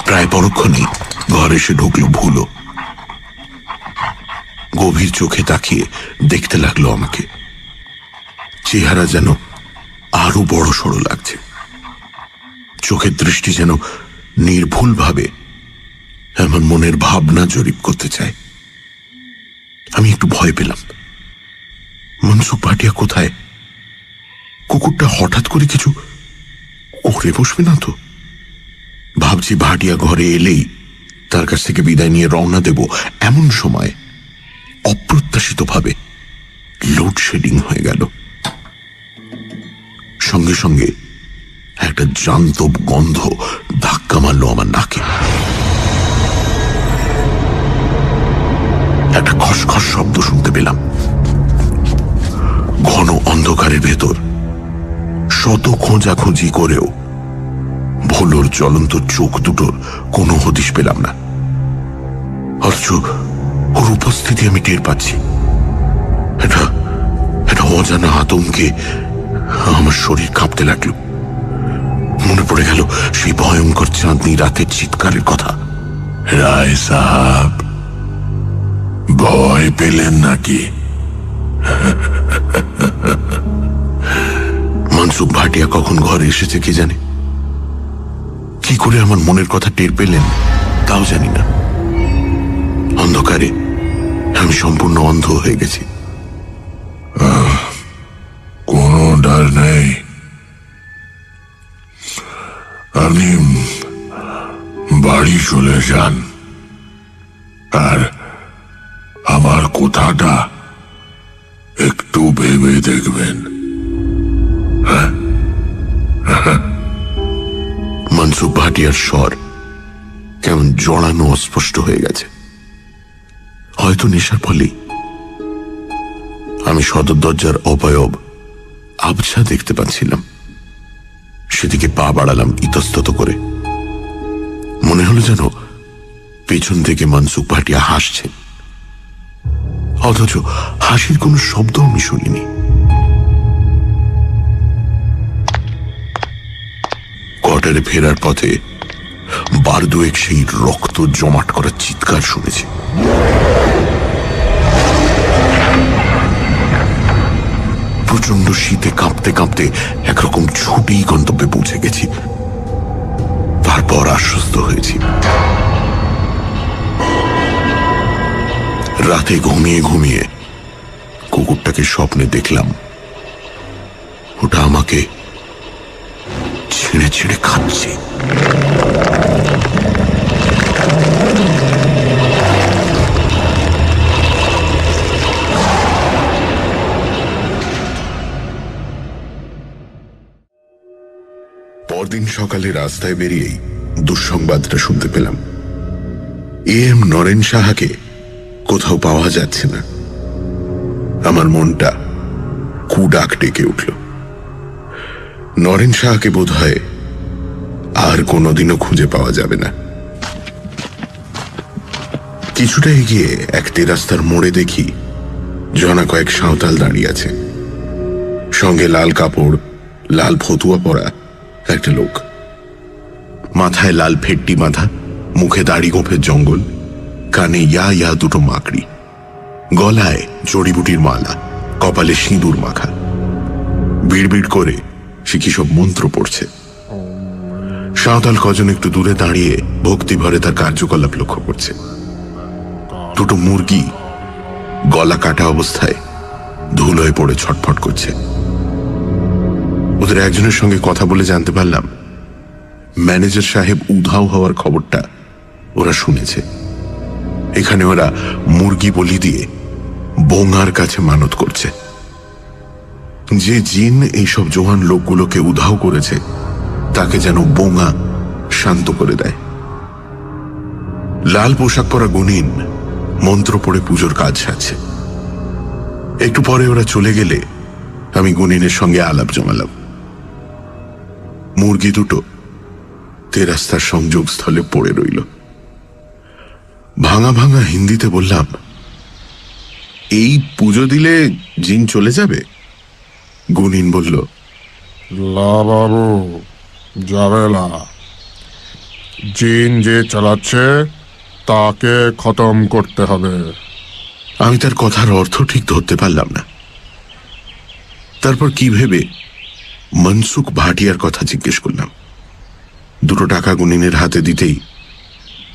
প্রায় পরক্ষণেই ঘরে এসে ঢুকলো ভুলো। গভীর চোখে তাকিয়ে দেখতে লাগলো আমাকে। চেহারা যেন আরো বড় সড়ো লাগছে। চোখের দৃষ্টি যেন নির্ভুলভাবে আমার মনের ভাবনা জরিপ করতে চায়। আমি একটু ভয় পেলাম। মনসুখ ভাটিয়া কোথায়? কুকুরটা হঠাৎ করে কিছু করে বসবে না তো? ভাবছি ভাটিয়া ঘরে এলেই তার কাছ থেকে বিদায় নিয়ে রওনা দেব। এমন সময় অপ্রত্যাশিতভাবে লোডশেডিং হয়ে গেল। সঙ্গে সঙ্গে একটা জান্তব গন্ধ ধাক্কা মারল আমার নাকে। একটা খসখস শব্দ শুনতে পেলাম। ঘন অন্ধকারের ভেতর শত খোঁজাখুঁজি করেও ভোলোর জ্বলন্ত চোখ দুটোর কোনো হদিশ পেলাম না। অথচ ওর উপস্থিতি আমি টের পাচ্ছি। এটা অজানা আতঙ্কে আমার শরীর কাঁপতে লাগলো। মনে পড়ে গেল সেই ভয়ঙ্কর চাঁদনি রাতের চিৎকারের কথা। রায় সাহেব, ভয় পেলেন নাকি? মনসুখ ভাটিয়া কখন ঘরে এসেছে কে জানে। কি করে আমার মনের কথা টের পেলেন তাও জানি না। অন্ধকারে আমি সম্পূর্ণ অন্ধ হয়ে গেছি। কোনো ডর নেই। আপনি বাড়ি চলে যান, আর আমার কথাটা একটু ভেবে দেখবেন। মনসুখ ভাটিয়ার স্বর কেমন জড়ানো, অস্পষ্ট হয়ে গেছে। হয়তো নেশার ফলেই। আমি সদর দরজার অবয়ব আবছা দেখতে পাচ্ছিলাম। সেদিকে পা বাড়ালাম ইতস্তত করে। মনে হলো যেন পেছন থেকে মনসুখ ভাটিয়া হাসছেন, অথচ হাসির কোনো শব্দ আমি শুনিনি। কোয়ার্টারে ফেরার পথে বার দুয়েক সেই রক্ত জমাট করার চিৎকার শুনেছি। প্রচন্ড শীতে কাঁপতে কাঁপতে একরকম ছুটেই গন্তব্যে পৌঁছে গেছি। তারপর আশ্বস্ত হয়েছি। রাতে ঘুমিয়ে ঘুমিয়ে কুকুরটাকে স্বপ্নে দেখলাম। ওটা আমাকে ছেড়ে ছেড়ে খাচ্ছে। পরদিন সকালে রাস্তায় বেরিয়েই দুঃসংবাদটা শুনতে পেলাম। এম নরেন সাহাকে কোথাও পাওয়া যাচ্ছে না। আমার মনটা কুডাক ডেকে উঠল। নরেন সাহাকে বোধ হয় আর কোনোদিনও খুঁজে পাওয়া যাবে না। কিছুটা এগিয়ে এক তেরাস্তার মোড়ে দেখি জনা কয়েক সাঁওতাল দাঁড়িয়ে আছে। সঙ্গে লাল কাপড়, লাল ফতুয়া পরা একটা লোক। মাথায় লাল ফেট্টি বাঁধা, মুখে দাড়ি গোঁফের জঙ্গল, কানে ইয়া দুটো মাকড়ি, গলায় জড়িবুটির মালা, কপালে সিঁদুর মাখা। বিড়বিড় করে সে কি সব মন্ত্র পড়ছে। সাঁওতাল কজন একটু দূরে দাঁড়িয়ে ভক্তি ভরে তার কার্যকলাপ লক্ষ্য করছে। দুটো মুরগি গলা কাটা অবস্থায় ধুলোয় পড়ে ছটফট করছে। ওদের একজনের সঙ্গে কথা বলে জানতে পারলাম ম্যানেজার সাহেব উধাও হওয়ার খবরটা ওরা শুনেছে। এখানে ওরা মুরগি বলি দিয়ে বোঙার কাছে মানত করছে। যে জিন এইসব জোয়ান লোকগুলোকে উধাও করেছে তাকে যেন বোঙা শান্ত করে দেয়। লাল পোশাক পরা গুণিন মন্ত্র পড়ে পুজোর কাজ সারছে। একটু পরে ওরা চলে গেলে আমি গুণিনের সঙ্গে আলাপ জমালাম। মুরগি দুটো তেরাস্তার সংযোগস্থলে পড়ে রইল। ভাঙা ভাঙা হিন্দিতে বললাম, এই পুজো দিলে জিন চলে যাবে? গুণিন বলল, লা বাবু, যাবে না। জিন যে চালাচ্ছে তাকে খতম করতে হবে। আমি তার কথার অর্থ ঠিক ধরতে পারলাম না। তারপর কি ভেবে মনসুখ ভাটিয়ার কথা জিজ্ঞেস করলাম। 2 টাকা গুণিনের হাতে দিতেই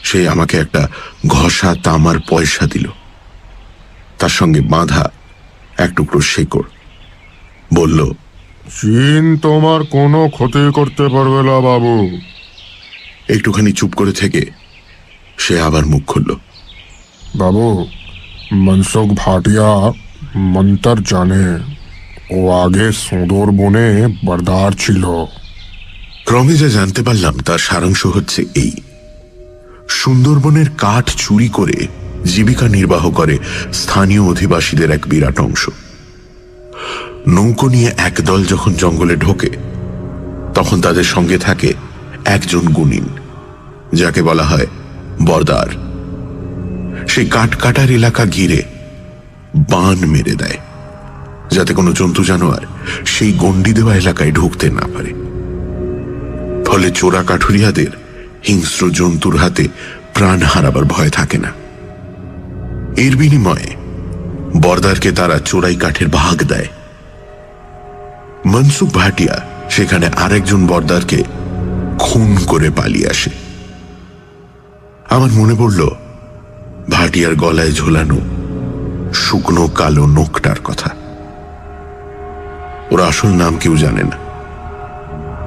সে আমাকে একটা ঘষা তামার পয়সা দিল, তার সঙ্গে বাঁধা এক টুকরো শেকড়। বলল, জিন তোমার কোনো ক্ষতি করতে পারবে না বাবু। একটুখানি চুপ করে থেকে সে আবার মুখ খুলল। বাবু, মনসুখ ভাটিয়া মন্তর জানে। ও আগে সুন্দর বনে বরদার ছিল। ক্রমে যা জানতে পারলাম তার সারাংশ হচ্ছে এই: সুন্দরবনের কাঠ চুরি করে জীবিকা নির্বাহ করে স্থানীয় অধিবাসীদের এক বিরাট অংশ। নৌকো নিয়ে একদল যখন জঙ্গলে ঢোকে তখন তাদের সঙ্গে থাকে একজন গুণিন, যাকে বলা হয় বরদার। সেই কাঠ কাটার এলাকা ঘিরে বান মেরে দেয়, যাতে কোনো জন্তু জানোয়ার সেই গণ্ডি দেওয়া এলাকায় ঢুকতে না পারে। ফলে চোরা কাঠুরিয়াদের হিংস্র জন্তুর হাতে প্রাণ হারাবার ভয় থাকে না। এর বিনিময়ে বরদারকে তারা চোরাই কাঠের ভাগ দেয়। মনসুখ ভাটিয়া সেখানে আরেকজন বরদারকে খুন করে পালিয়ে আসে। আমার মনে পড়ল ভাটিয়ার গলায় ঝোলানো শুকনো কালো নোকটার কথা। ওর আসল নাম কেউ জানে না।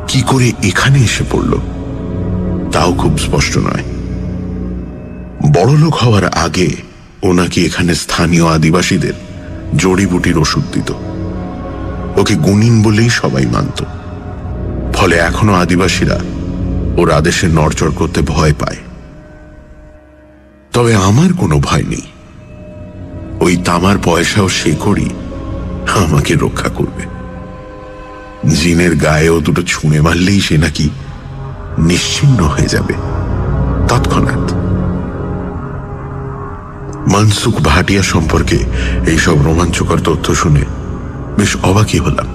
কি করে এখানে এসে পড়ল তাও খুব স্পষ্ট নয়। বড়লোক হওয়ার আগে ও নাকি এখানে স্থানীয় আদিবাসীদের জড়িবুটির ওষুধ দিত। ওকে গুণিন বলেই সবাই মানত। ফলে এখনো আদিবাসীরা ওর আদেশে নড়চড় করতে ভয় পায়। তবে আমার কোনো ভয় নেই। ওই তামার পয়সাও সে করি আমাকে রক্ষা করবে। জিনের গায়েও 2 ছুঁড়ে মারলেই সে নাকি নিশ্চিহ্ন হয়ে যাবে তৎক্ষণাৎ। মনসুখ ভাটিয়া সম্পর্কে এইসব রোমাঞ্চকর তথ্য শুনে বেশ অবাকই হলাম।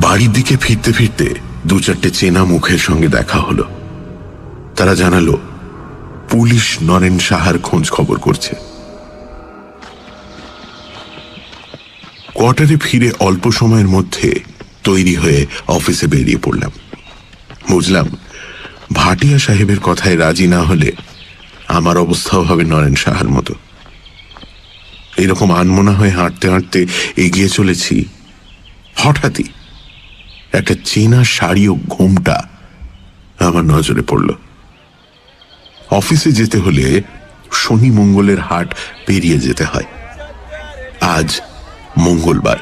বাড়ির দিকে ফিরতে ফিরতে 2-4টে চেনা মুখের সঙ্গে দেখা হলো। তারা জানালো পুলিশ নরেন সাহার খোঁজ খবর করছে। কোয়ার্টারে ফিরে অল্প সময়ের মধ্যে তৈরি হয়ে অফিসে বেরিয়ে পড়লাম। বুঝলাম ভাটিয়া সাহেবের কথায় রাজি না হলে আমার অবস্থাও হবে নরেন সাহার মতো। এইরকম আনমনা হয়ে হাঁটতে হাঁটতে এগিয়ে চলেছি, হঠাৎই একটা চেনা শাড়ি ও ঘোমটা আমার নজরে পড়ল। অফিসে যেতে হলে শনি মঙ্গলের হাট পেরিয়ে যেতে হয়। আজ মঙ্গলবার,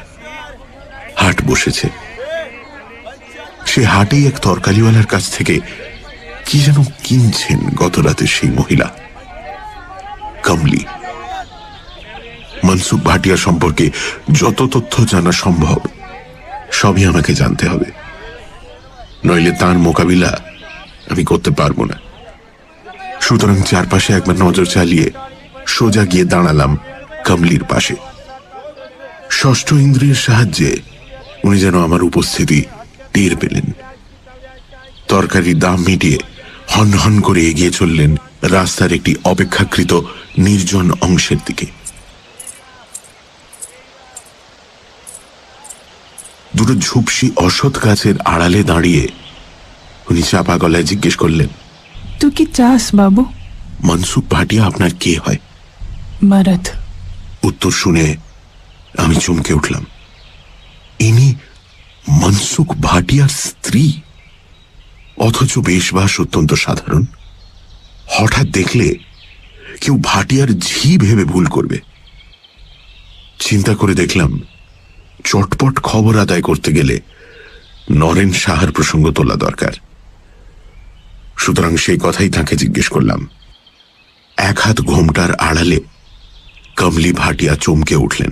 হাট বসেছে। সে হাটেই এক তরকারিওয়ালার কাছ থেকে কি যেন কিনছেন গত রাতে সেই মহিলা, কমলি। মনসুখ ভাটিয়া সম্পর্কে যত তথ্য জানা সম্ভব সবই আমাকে জানতে হবে, নইলে তার মোকাবিলা আমি করতে পারবো না। সুতরাং চারপাশে একবার নজর চালিয়ে সোজা গিয়ে দাঁড়ালাম কমলির পাশে। ষষ্ঠ ইন্দ্রিয়ের সাহায্যে উনি যেন আমার উপস্থিতি টের পেলেন। তরকারির দাম মিটিয়ে হন হন করে এগিয়ে চললেন রাস্তার একটি অপেক্ষাকৃত নির্জন অংশের দিকে। 2 ঝুপসি অসৎ গাছের আড়ালে দাঁড়িয়ে উনি চাপা গলায় জিজ্ঞেস করলেন, তুই কি চাস বাবু? মনসুখ ভাটিয়া আপনার কে হয়? মারাত। উত্তর শুনে আমি চমকে উঠলাম। ইনি মনসুখ ভাটিয়ার স্ত্রী, অথচ বেশবাস অত্যন্ত সাধারণ। হঠাৎ দেখলে কেউ ভাটিয়ার ঝি ভেবে ভুল করবে। চিন্তা করে দেখলাম চটপট খবর আদায় করতে গেলে নরেন সাহার প্রসঙ্গ তোলা দরকার। সুতরাং সেই কথাই তাকে জিজ্ঞেস করলাম। এক হাত ঘোমটার আড়ালে কমলি ভাটিয়া চমকে উঠলেন,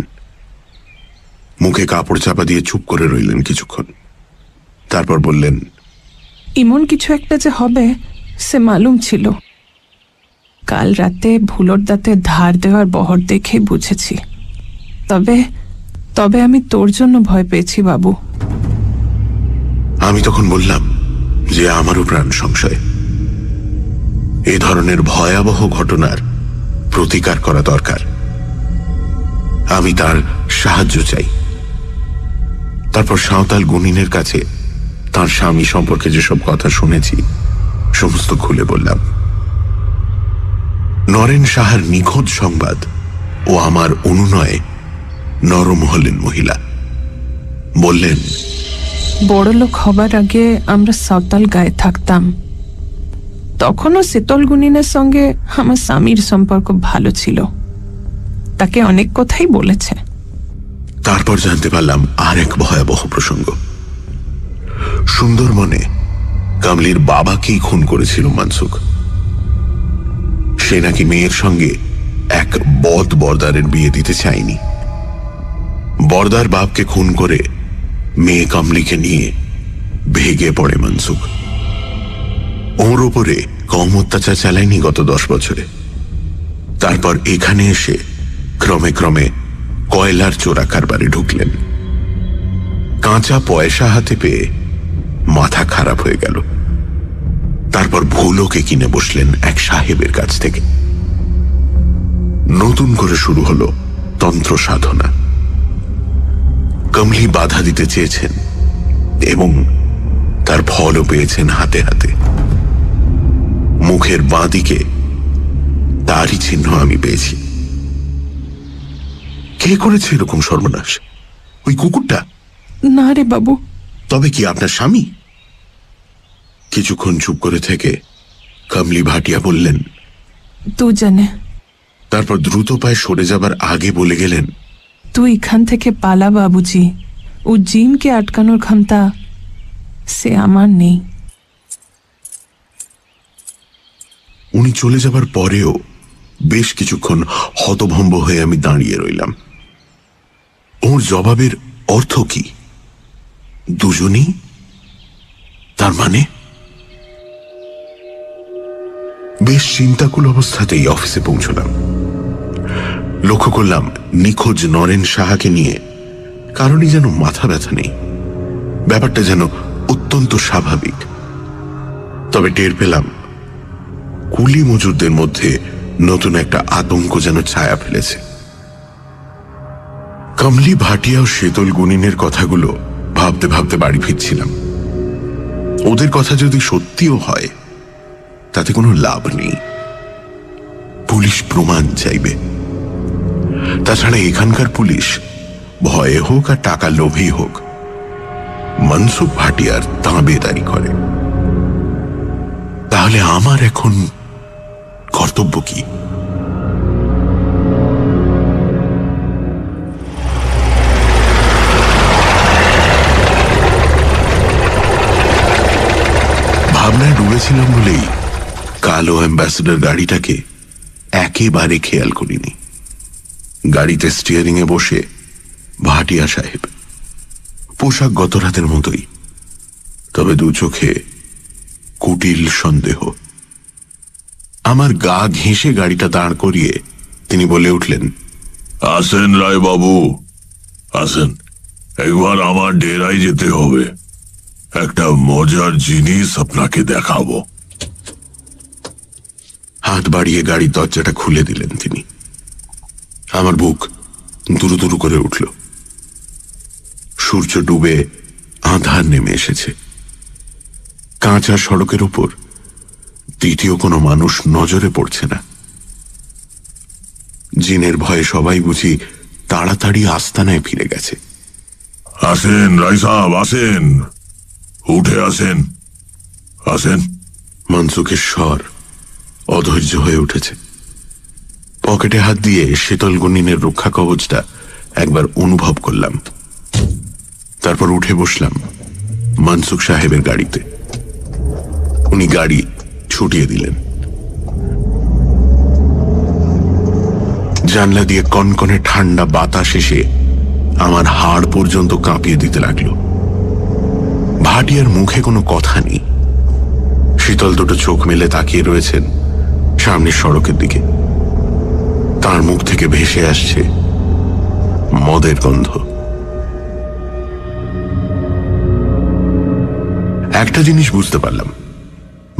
মুখে কাপড় চাপা দিয়ে চুপ করে রইলেন কিছুক্ষণ। তারপর বললেন, এমন কিছু একটা যে হবে সে মালুম ছিল। কাল রাতে ভুলোর দাঁতে ধার দেওয়ার বহর দেখে বুঝেছি। তবে তবে আমি তোর জন্য ভয় পেয়েছি বাবু। আমি তখন বললাম যে আমারও প্রাণ সংশয়। এ ধরনের ভয়াবহ ঘটনার প্রতিকার করা দরকার। আমি তার সাহায্য চাই। তারপর সাঁওতাল গুনিনের কাছে তার স্বামী সম্পর্কে যেসব কথা শুনেছি সমস্ত খুলে বললাম। নরেন সাহার নিখোঁজ সংবাদ ও আমার অনুনয়ে নরম হলেন মহিলা। বললেন, বড়লোক হবার আগে আমরা সাঁওতাল গায়ে থাকতাম। তখনও শীতল গুনিনের সঙ্গে আমার স্বামীর সম্পর্ক ভালো ছিল। তাকে অনেক কথাই বলেছে। তারপর জানতে পারলাম আর এক ভয়াবহ প্রসঙ্গ। সুন্দরবনে কামলির বাবাকেই খুন করেছিল মানসুখ। সে নাকি মেয়ের সঙ্গে এক বদ বর্দারের বিয়ে দিতে চায়নি। বর্দার বাপকে খুন করে মেয়ে কামলিকে নিয়ে ভেগে পড়ে মানসুখ। ওর ওপরে কম অত্যাচার চালায়নি গত 10 বছরে। তারপর এখানে এসে ক্রমে ক্রমে কয়লার চোরা কারবারে ঢুকলেন। কাঁচা পয়সা হাতে পেয়ে মাথা খারাপ হয়ে গেল। তারপর ভুলোকে কিনে বসলেন এক সাহেবের কাছ থেকে। নতুন করে শুরু হলো তন্ত্র সাধনা। কমলি বাধা দিতে চেয়েছেন এবং তার ফলও পেয়েছেন হাতে হাতে। মুখের বাঁ দিকে তারই চিহ্ন আমি পেয়েছি। কে করেছে এরকম সর্বনাশ? ওই কুকুরটা? না রে বাবু। তবে কি আপনার স্বামী? কিছুক্ষণ চুপ করে থেকে কমলি ভাটিয়া বললেন, তুই জানে। তারপর দ্রুত পায়ে সরে যাবার আগে বলে গেলেন, তুই এখান থেকে পালা বাবুজি। ও জিনকে আটকানোর ক্ষমতা সে আমার নেই। উনি চলে যাবার পরেও বেশ কিছুক্ষণ হতভম্ব হয়ে আমি দাঁড়িয়ে রইলাম। ওর জবাবের অর্থ কি? দুজনই? তার মানে? বেশ চিন্তাকুল অবস্থাতেই অফিসে পৌঁছলাম। লক্ষ্য করলাম নিখোঁজ নরেন সাহাকে নিয়ে কারণই যেন মাথা ব্যথা নেই। ব্যাপারটা যেন অত্যন্ত স্বাভাবিক। তবে টের পেলাম কুলি মজুরদের মধ্যে নতুন একটা আতঙ্ক যেন ছায়া ফেলেছে। কমলি ভাটিয়া ও শীতল গুনিনের কথাগুলো ভাবতে ভাবতে বাড়ি ফিরছিলাম। ওদের কথা যদি সত্যিও হয় তাতে কোনো লাভ নেই। পুলিশ প্রমাণ চাইবে। তাছাড়া এখানকার পুলিশ ভয়ে হোক আর টাকার লোভেই হোক মনসুখ ভাটিয়ার তাঁবেদারি করে। তাহলে আমার এখন কর্তব্য কি? ভাবনায় ডুবেছিলাম বলেই কালো অ্যাম্বাসেডর গাড়িটাকে একেবারে খেয়াল করিনি। গাড়িতে স্টিয়ারিং এ বসে ভাটিয়া সাহেব, পোশাক গত রাতের মতোই, তবে দু চোখে কুটিল সন্দেহ। আমার গা ঘেঁষে গাড়িটা দাঁড় করিয়ে তিনি বলে উঠলেন, আসেন রায় বাবু, আসেন। একবার আমার ডেরায় যেতে হবে। একটা মজার জিনিস আপনাকে দেখাবো। হাত বাড়িয়ে গাড়ির দরজাটা খুলে দিলেন তিনি। আমার বুক দুরু দুরু করে উঠল। সূর্য ডুবে আঁধার নেমে এসেছে। কাঁচা সড়কের উপর দ্বিতীয় কোনো মানুষ নজরে পড়ছে না। জিনের ভয়ে সবাই বুঝি তাড়াতাড়ি আস্তানায় ফিরে গেছে। আসেন রায় সাহেব, আসেন, উঠে আসেন, আসেন। মনসুখের স্বর অধৈর্য হয়ে উঠেছে। পকেটে হাত দিয়ে শীতল গুনিনের রক্ষা কবচটা একবার অনুভব করলাম। তারপর উঠে বসলাম মনসুখ সাহেবের গাড়িতে। উনি গাড়ি ছুটিয়ে দিলেন। জানলা দিয়ে কনকনে ঠান্ডা বাতাস এসে আমার হাড় পর্যন্ত কাঁপিয়ে দিতে লাগলো। ভাটিয়ার মুখে কোনো কথা নেই। শীতল দুটো চোখ মেলে তাকিয়ে রয়েছেন সামনের সড়কের দিকে। তার মুখ থেকে ভেসে আসছে মদের গন্ধ। একটা জিনিস বুঝতে পারলাম,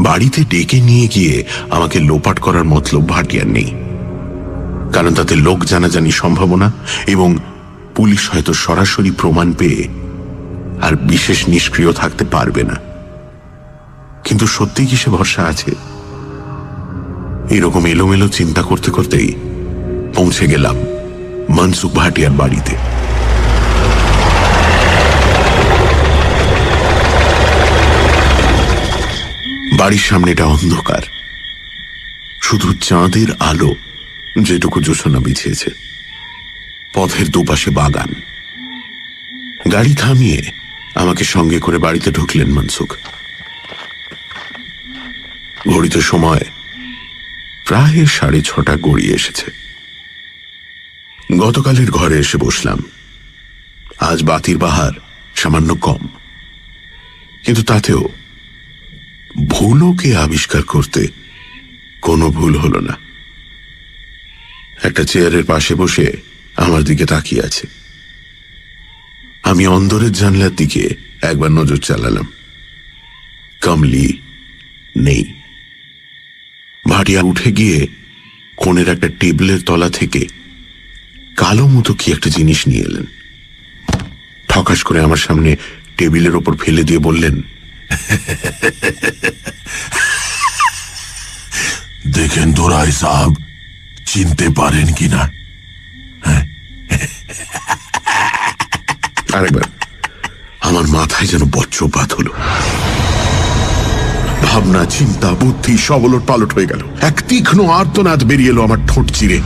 বাড়িতে ডেকে নিয়ে গিয়ে আমাকে লোপাট করার মতলব ভাটিয়ার নেই। কারণ তাতে লোক জানাজানি সম্ভাবনা এবং পুলিশ হয়তো সরাসরি প্রমাণ পেয়ে আর বিশেষ নিষ্ক্রিয় থাকতে পারবে না। কিন্তু সত্যি কি সে ভরসা আছে? এরকম এলোমেলো চিন্তা করতে করতেই পৌঁছে গেলাম মনসুখ ভাটিয়ার বাড়িতে। বাড়ির সামনেটা অন্ধকার, শুধু চাঁদের আলো যেটুকু জোছনা বিছিয়েছে। পথের দুপাশে বাগান। গাড়ি থামিয়ে আমাকে সঙ্গে করে বাড়িতে ঢুকলেন মনসুখ। ঘড়িতে সময় প্রায় 6:30 গড়িয়ে এসেছে। গতকালের ঘরে এসে বসলাম। আজ বাতির বাহার সামান্য কম, কিন্তু তাতেও ভুলোকে আবিষ্কার করতে কোনো ভুল হলো না। একটা চেয়ারের পাশে বসে আমার দিকে তাকিয়ে আছে। আমি অন্দরের জানলার দিকে একবার নজর চালালাম। কমলি নেই। ভাটিয়া উঠে গিয়ে কোণের একটা টেবিলের তলা থেকে কালো মতো কি একটা জিনিস নিয়ে এলেন। ঠকাস করে আমার সামনে টেবিলের ওপর ফেলে দিয়ে বললেন, দেখেন তো রায় সাহেব, চিনতে পারেন কিনা? আরেকবার আমার মাথায় যেন বজ্রপাত হলো। ভাবনা, চিন্তা, বুদ্ধি সব ওলট পালট হয়ে গেল। এক তীক্ষ্ণ আর্তনাদ বেরিয়ে এলো আমার ঠোঁট চিরে।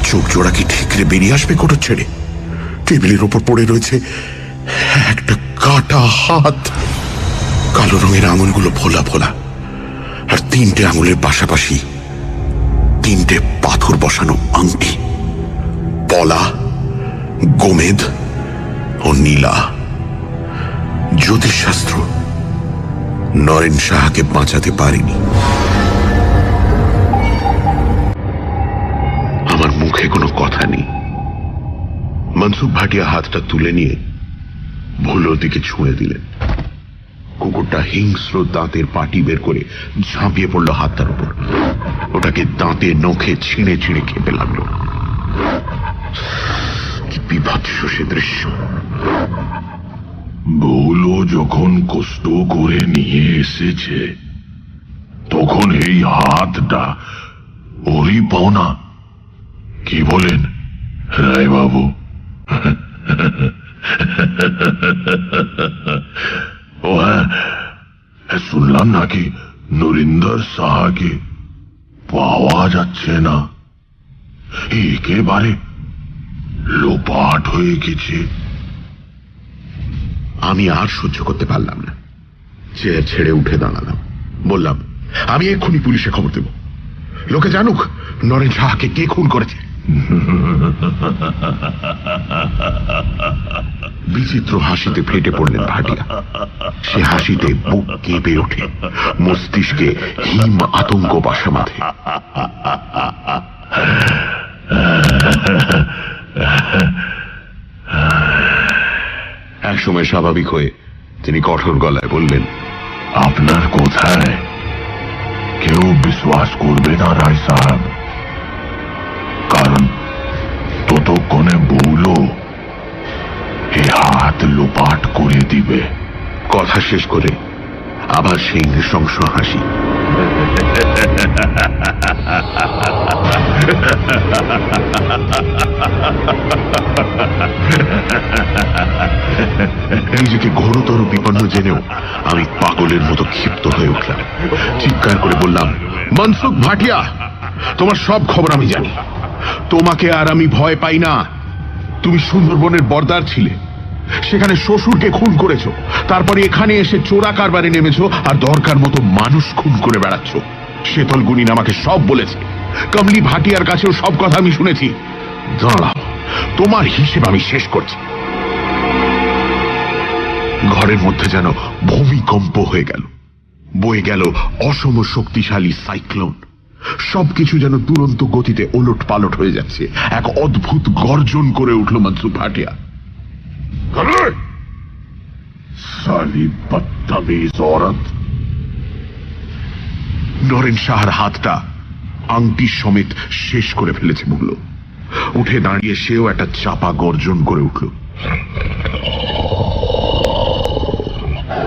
চোখ জোড়া কি ঠিকরে বেরিয়ে আসবে কোটর ছেড়ে? টেবিলের ওপর পড়ে রয়েছে একটা কাটা হাত। কালো রঙের আঙুলগুলো ফোলা ফোলা, আর 3টে আঙুলের পাশাপাশি 3টে পাথর বসানো আংটি। পলা, গোমেদ ও নীলা। জ্যোতিষশাস্ত্র নরেন সাহাকে বাঁচাতে পারেনি। আমার মুখে কোনো কথা নেই। মনসুখ ভাটিয়া হাতটা তুলে নিয়ে ভুলোর দিকে ছুঁড়ে দিলেন। কুকুরটা হিংস্র দাঁতের পাটি বের করে ঝাঁপিয়ে পড়ল হাতটার উপর। ওটাকে দাঁতে নখে ছিঁড়ে ছিঁড়ে খেতে লাগলো। কি বিভৎস সে দৃশ্য! ভুলো যখন কষ্ট করে নিয়ে এসেছে, তখন এই হাতটা ওরই পাওনা। কি বলেন রায় বাবু? ও হ্যাঁ, শুনলাম নাকি নরিন্দর সাহাকে পাওয়া যাচ্ছে না, একেবারে লোপাট হয়ে গেছে। আমি আর সহ্য করতে পারলাম না। চেয়ার ছেড়ে উঠে দাঁড়ালাম। বললাম, আমি এক্ষুনি পুলিশে খবর দেব। লোকে জানুক নরেন সাহাকে কে খুন করেছে। বিচিত্র হাসিতে ফেটে পড়লেন ভাটিয়া। সে হাসিতে বুক কেঁপে ওঠে, মস্তিষ্কে হিম আতঙ্ক বাসা বাঁধে। এক সময় স্বাভাবিক হয়ে তিনি কঠোর গলায় বললেন, আপনার কথায় কেউ বিশ্বাস করবে না রায় সাহেব, কারণ ততক্ষণে ভুলো এই হাত লোপাট করে দিবে। কথা শেষ করে আবার সেই নৃশংস হাসি। নিজেকে ঘোরতর বিপন্ন জেনেও আমি পাগলের মতো ক্ষিপ্ত হয়ে উঠলাম। চিৎকার করে বললাম, মনসুখ ভাটিয়া, তোমার সব খবর আমি জানি। তোমাকে আর আমি ভয় পাই না। তুমি সুন্দরবনের বর্দার ছিলে, সেখানে শ্বশুরকে খুন করেছো, তারপরে এখানে এসে চোরা কারবারে নেমেছো আর দরকার মতো মানুষ খুন করে বেড়াচ্ছ। শীতল গুনিন আমাকে সব বলেছে, কমলি ভাটিয়ার কাছেও সব কথা আমি শুনেছি। দাঁড়াও, তোমার হিসেব আমি শেষ করছি। ঘরের মধ্যে যেন ভূমিকম্প হয়ে গেল, বয়ে গেল অসম শক্তিশালী সাইক্লোন। সবকিছু যেন দুরন্ত গতিতে ওলট পালট হয়ে যাচ্ছে। এক অদ্ভুত গর্জন করে উঠল মনসুখ ভাটিয়া। সালি বদতমিজ औरत। নরেন শাহর হাতটা আংটি সমেত শেষ করে ফেলেছে ভুলো। উঠে দাঁড়িয়ে সেও একটা চাপা গর্জন করে উঠল।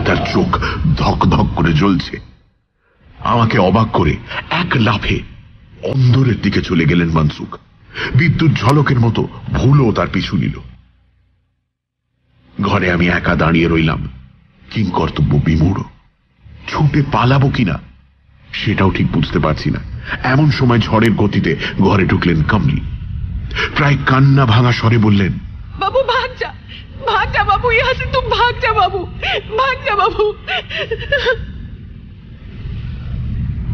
তার চোখ ধক ধক করে জ্বলছে। আমাকে অবাক করে এক লাফে অন্দরের দিকে চলে গেলেন মনসুখ। বিদ্যুৎ ঝলকের মতো ভুলো তার পিছু নিল। ঘরে আমি একা দাঁড়িয়ে রইলাম, কিংকর্তব্য বিমূঢ়। ছুটে পালাবো কিনা সেটাও ঠিক বুঝতে পারছি না। এমন সময় ঝড়ের গতিতে ঘরে ঢুকলেন কমলি। প্রায় কান্না ভাঙা স্বরে বললেন, বাবু ভাগ যা বাবু, ইহা সে তুম ভাগ যা বাবু, ভাগ যা বাবু।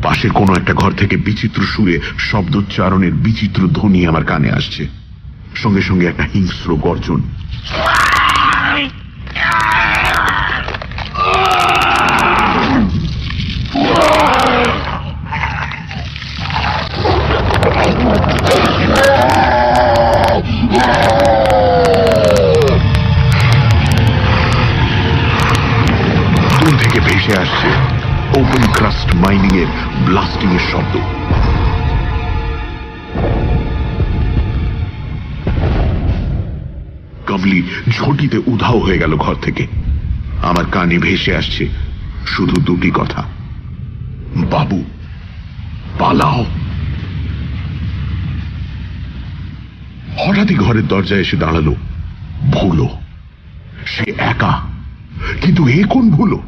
পাশের কোনো একটা ঘর থেকে বিচিত্র সুরে শব্দোচ্চারণের বিচিত্র ধ্বনি আমার কানে আসছে। সঙ্গে সঙ্গে একটা হিংস্র গর্জন। দূর থেকে ভেসে আসছে ওপেন ক্রাস্ট মাইনিং এর ব্লাস্টিং এর শব্দ। কমলি ঝটিতে উধাও হয়ে গেল ঘর থেকে। আমার কানে ভেসে আসছে শুধু দুটি কথা, বাবু পালাও। হঠাৎই ঘরের দরজায় এসে দাঁড়ালো ভুলো। সে একা, কিন্তু এ কোন ভুলো?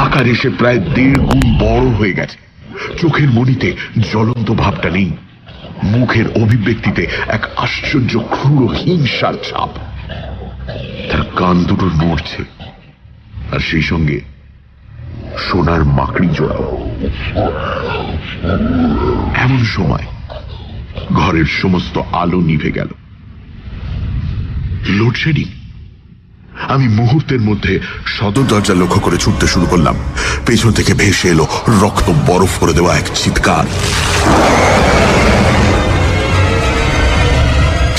আকার এসে প্রায় 1.5 গুণ বড় হয়ে গেছে। চোখের মণিতে জ্বলন্ত ভাবটা নেই, মুখের অভিব্যক্তিতে এক আশ্চর্য ক্রূর হিংসার ছাপ। তার কান দুটো নড়ছে, আর সেই সঙ্গে সোনার মাকড়ি জোড়াও। এমন সময় ঘরের সমস্ত আলো নিভে গেল। লোডশেডিং। আমি মুহূর্তের মধ্যে সদর দরজা লক্ষ্য করে ছুটতে শুরু করলাম। পেছন থেকে ভেসে এলো রক্ত বরফ করে দেওয়া এক চিৎকার।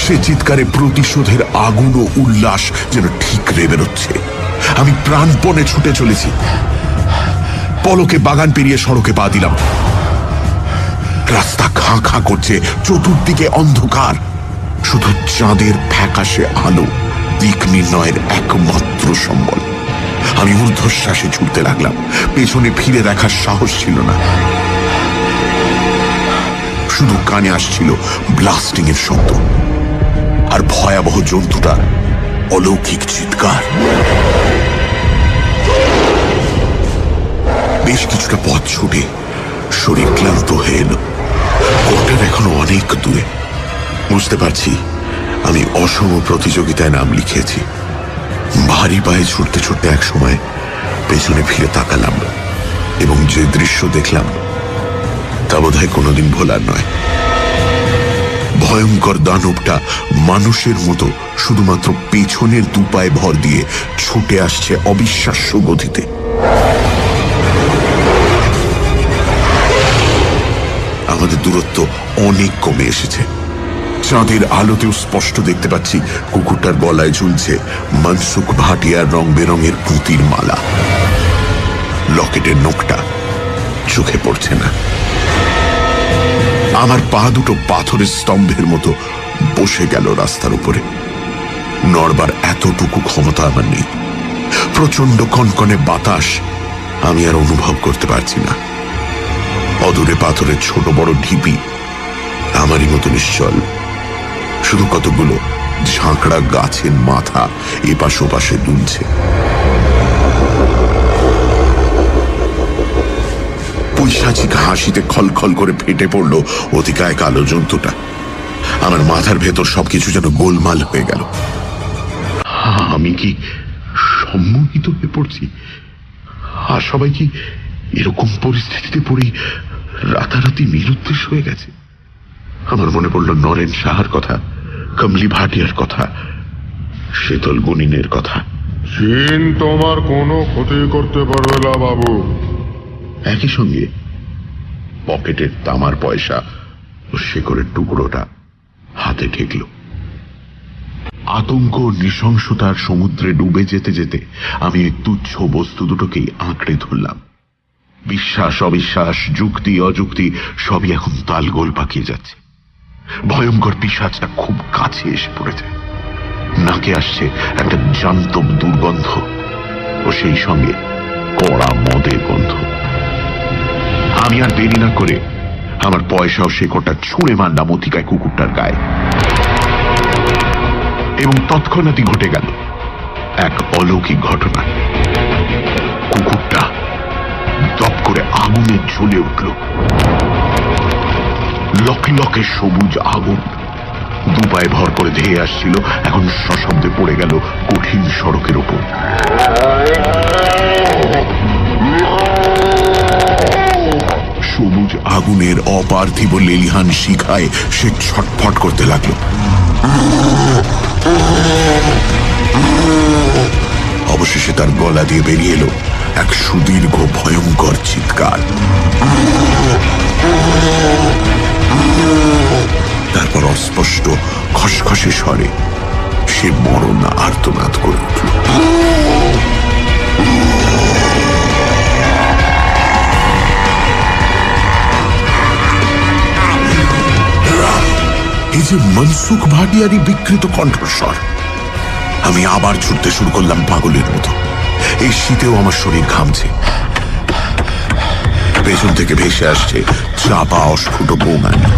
সে চিৎকারে প্রতিশোধের আগুন ও উল্লাস যেন ঠিকরে বেরোচ্ছে। আমি প্রাণপণে ছুটে চলেছি। পলকে বাগান পেরিয়ে সড়কে পা দিলাম। রাস্তা খাঁ খাঁ করছে, চতুর্দিকে অন্ধকার। শুধু চাঁদের ফ্যাকাশে আলো দিক নির্ণয়ের একমাত্র সম্বল। আমি ঊর্ধ্বশ্বাসে ছুটতে লাগলাম। পেছনে ফিরে দেখার সাহস ছিল না। শুধু কানে আসছিল ব্লাস্টিং এর শব্দ আর ভয়াবহ জন্তুটার অলৌকিক চিৎকার। বেশ কিছুটা পথ ছুটে শরীর ক্লান্ত হয়ে এলো। কোর্টের এখনো অনেক দূরে। বুঝতে পারছি আমি অসম প্রতিযোগিতায় নাম লিখিয়েছি। ভারী পায়ে ছুটতে ছুটতে এক সময় পেছনে ফিরে তাকালাম এবং যে দৃশ্য দেখলাম তা বোধহয় কোনোদিন ভোলার নয়। ভয়ঙ্কর দানবটা মানুষের মতো শুধুমাত্র পেছনের দুপায়ে ভর দিয়ে ছুটে আসছে অবিশ্বাস্য গতিতে। আমাদের দূরত্ব অনেক কমে এসেছে। চাঁদের আলোতেও স্পষ্ট দেখতে পাচ্ছি কুকুরটার গলায় ঝুলছে মনসুখ ভাটিয়ার রং বেরঙের পুঁতির মালা। লকেটের নোকটা চোখে পড়ছে না। আমার পা দুটো পাথরের স্তম্ভের মতো বসে গেল রাস্তার উপরে। নড়বার এতটুকু ক্ষমতা আমার নেই। প্রচন্ড কনকনে বাতাস আমি আর অনুভব করতে পারছি না। অদূরে পাথরের ছোট বড় ঢিপি আমারই মতো নিশ্চল। শুধু কতগুলো ঝাঁকড়া গাছের মাথা এপাশ ওপাশে দুলছে। পৈশাচিক হাসিতে খলখল করে ফেটে পড়ল অতিকায় কালো জন্তুটা। আমার মাথার ভেতর সবকিছু যেন গোলমাল হয়ে গেল। আমি কি সম্মোহিত হয়ে পড়ছি? আর সবাই কি এরকম পরিস্থিতিতে পড়ি রাতারাতি নিরুদ্দেশ হয়ে গেছে? আমার মনে পড়ল নরেন সাহার কথা, কমলি ভাটিয়ার কথা, শীতল গুনিনের কথা। জিন তোমার কোনো ক্ষতি করতে পারবে না বাবু। একই সঙ্গে পকেটের তামার পয়সা ও শেকড়ের টুকরোটা হাতে ঠেকল। আতঙ্ক নৃশংসতার সমুদ্রে ডুবে যেতে যেতে আমি ওই তুচ্ছ বস্তু দুটোকেই আঁকড়ে ধরলাম। বিশ্বাস অবিশ্বাস, যুক্তি অযুক্তি সবই এখন তালগোল পাকিয়ে যাচ্ছে। ভয়ঙ্কর পিশাচটা খুব কাছে এসে পড়েছে। নাকে আসছে একটা জান্তব দুর্গন্ধ ও সেই সঙ্গে কড়া মদের গন্ধ। আমি আর দেরি না করে আমার পয়সা ও শেকড়টা ছুঁড়ে মারলাম অতিকায় কুকুরটার গায়ে, এবং তৎক্ষণাৎই ঘটে গেল এক অলৌকিক ঘটনা। কুকুরটা দপ করে আগুনে জ্বলে উঠল। লকে সবুজ আগুন দুপায়ে ভর করে ধেয়ে আসছিল, এখন সশব্দে পড়ে গেল কঠিন সড়কের ওপর। সবুজ আগুনের অপার্থিব লেলিহান শিখায় সে ছটফট করতে লাগলো। অবশেষে তার গলা দিয়ে বেরিয়ে এলো এক সুদীর্ঘ ভয়ঙ্কর চিৎকার। তারপর অস্পষ্ট খসখসে স্বরে সে মরণ আর্তনাদ করে উঠল। এই যে মনসুখ ভাটিয়ারই বিকৃত কণ্ঠস্বর। আমি আবার ছুটতে শুরু করলাম পাগলের মতো। এই শীতেও আমার শরীর ঘামছে। পেছন থেকে ভেসে আসছে চাপা অস্ফুট বোমানি।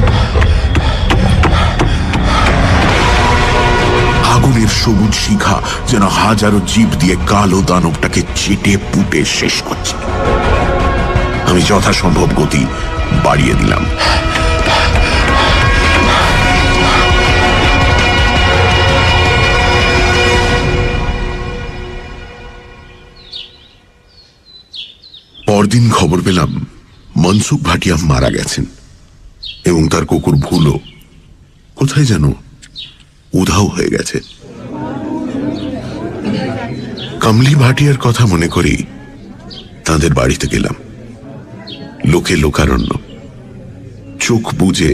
আগুনের সবুজ শিখা যেন হাজারো জীব দিয়ে কালো দানবটাকে চেটে পুটে শেষ করছে। আমি যথাসম্ভব গতি বাড়িয়ে দিলাম। পরদিন খবর পেলাম মনসুখ ভাটিয়া মারা গেছেন এবং তার কুকুর ভুলো কোথায় যেন উধাও হয়ে গেছে। কমলি ভাটিয়ার কথা মনে করি তাদের বাড়িতে গেলাম। লোকে লোকারণ্য। চোখ বুজে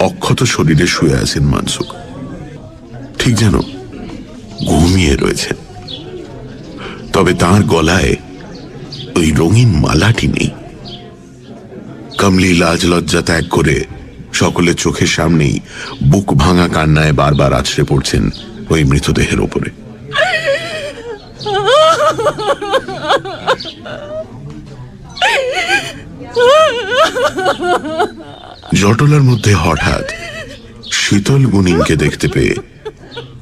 অক্ষত শরীরে শুয়ে আছেন মনসুখ, ঠিক যেন ঘুমিয়ে রয়েছেন। তবে তার গলায় ওই রঙিন মালাটি নেই। কমলি লাজ লজ্জা ত্যাগ করে সকলের চোখের সামনেই বুক ভাঙা কান্নায় বারবার আছড়ে পড়ছেন ওই মৃতদেহের ওপরে। জটলার মধ্যে হঠাৎ শীতল গুনিনকে দেখতে পেয়ে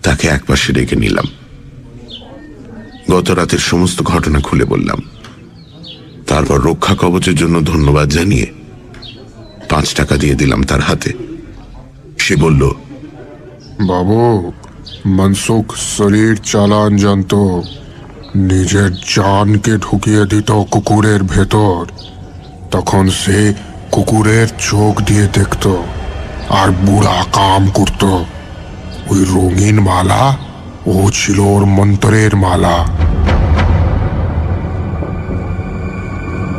তাকে একপাশে রেখে নিলাম। গত রাতের সমস্ত ঘটনা খুলে বললাম। তারপর রক্ষা কবচের জন্য ধন্যবাদ জানিয়ে 5 টাকা দিয়ে দিলাম তার হাতে। সে বলল, বাবু, মনসুখ শরীর চালান জানত। নিজের জানকে ঢুকিয়ে দিত কুকুরের ভেতর। তখন সে কুকুরের চোখ দিয়ে দেখত আর বুড়া কাম করত। ওই রঙিন মালা ও ছিল ওর মন্ত্রের মালা।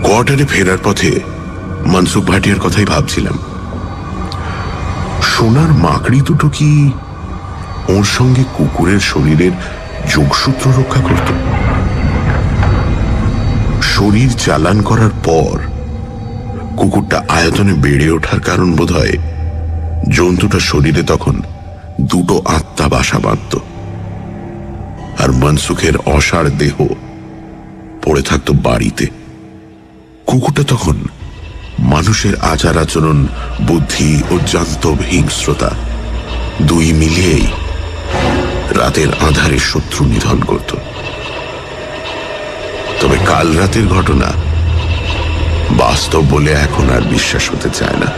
কোয়ার্টারে ফেরার পথে মনসুখ ভাটিয়ার কথাই ভাবছিলাম। সোনার মাকড়ি দুটো কি ওর সঙ্গে কুকুরের শরীরের যোগসূত্র রক্ষা করত? শরীর চালান করার পর কুকুরটা আয়তনে বেড়ে ওঠার কারণ বোধহয় জন্তুটার শরীরে তখন 2 আত্মা বাসা বাঁধত, আর মনসুখের অসাড় দেহ পড়ে থাকত বাড়িতে। কুকুরটা তখন মানুষের আচার আচরণ, বুদ্ধি ও জান্তব হিংস্রতা 2 মিলিয়েই রাতের আঁধারে শত্রু নিধন করত। তবে কাল রাতের ঘটনা বাস্তব বলে এখন আর বিশ্বাস হতে চায় না।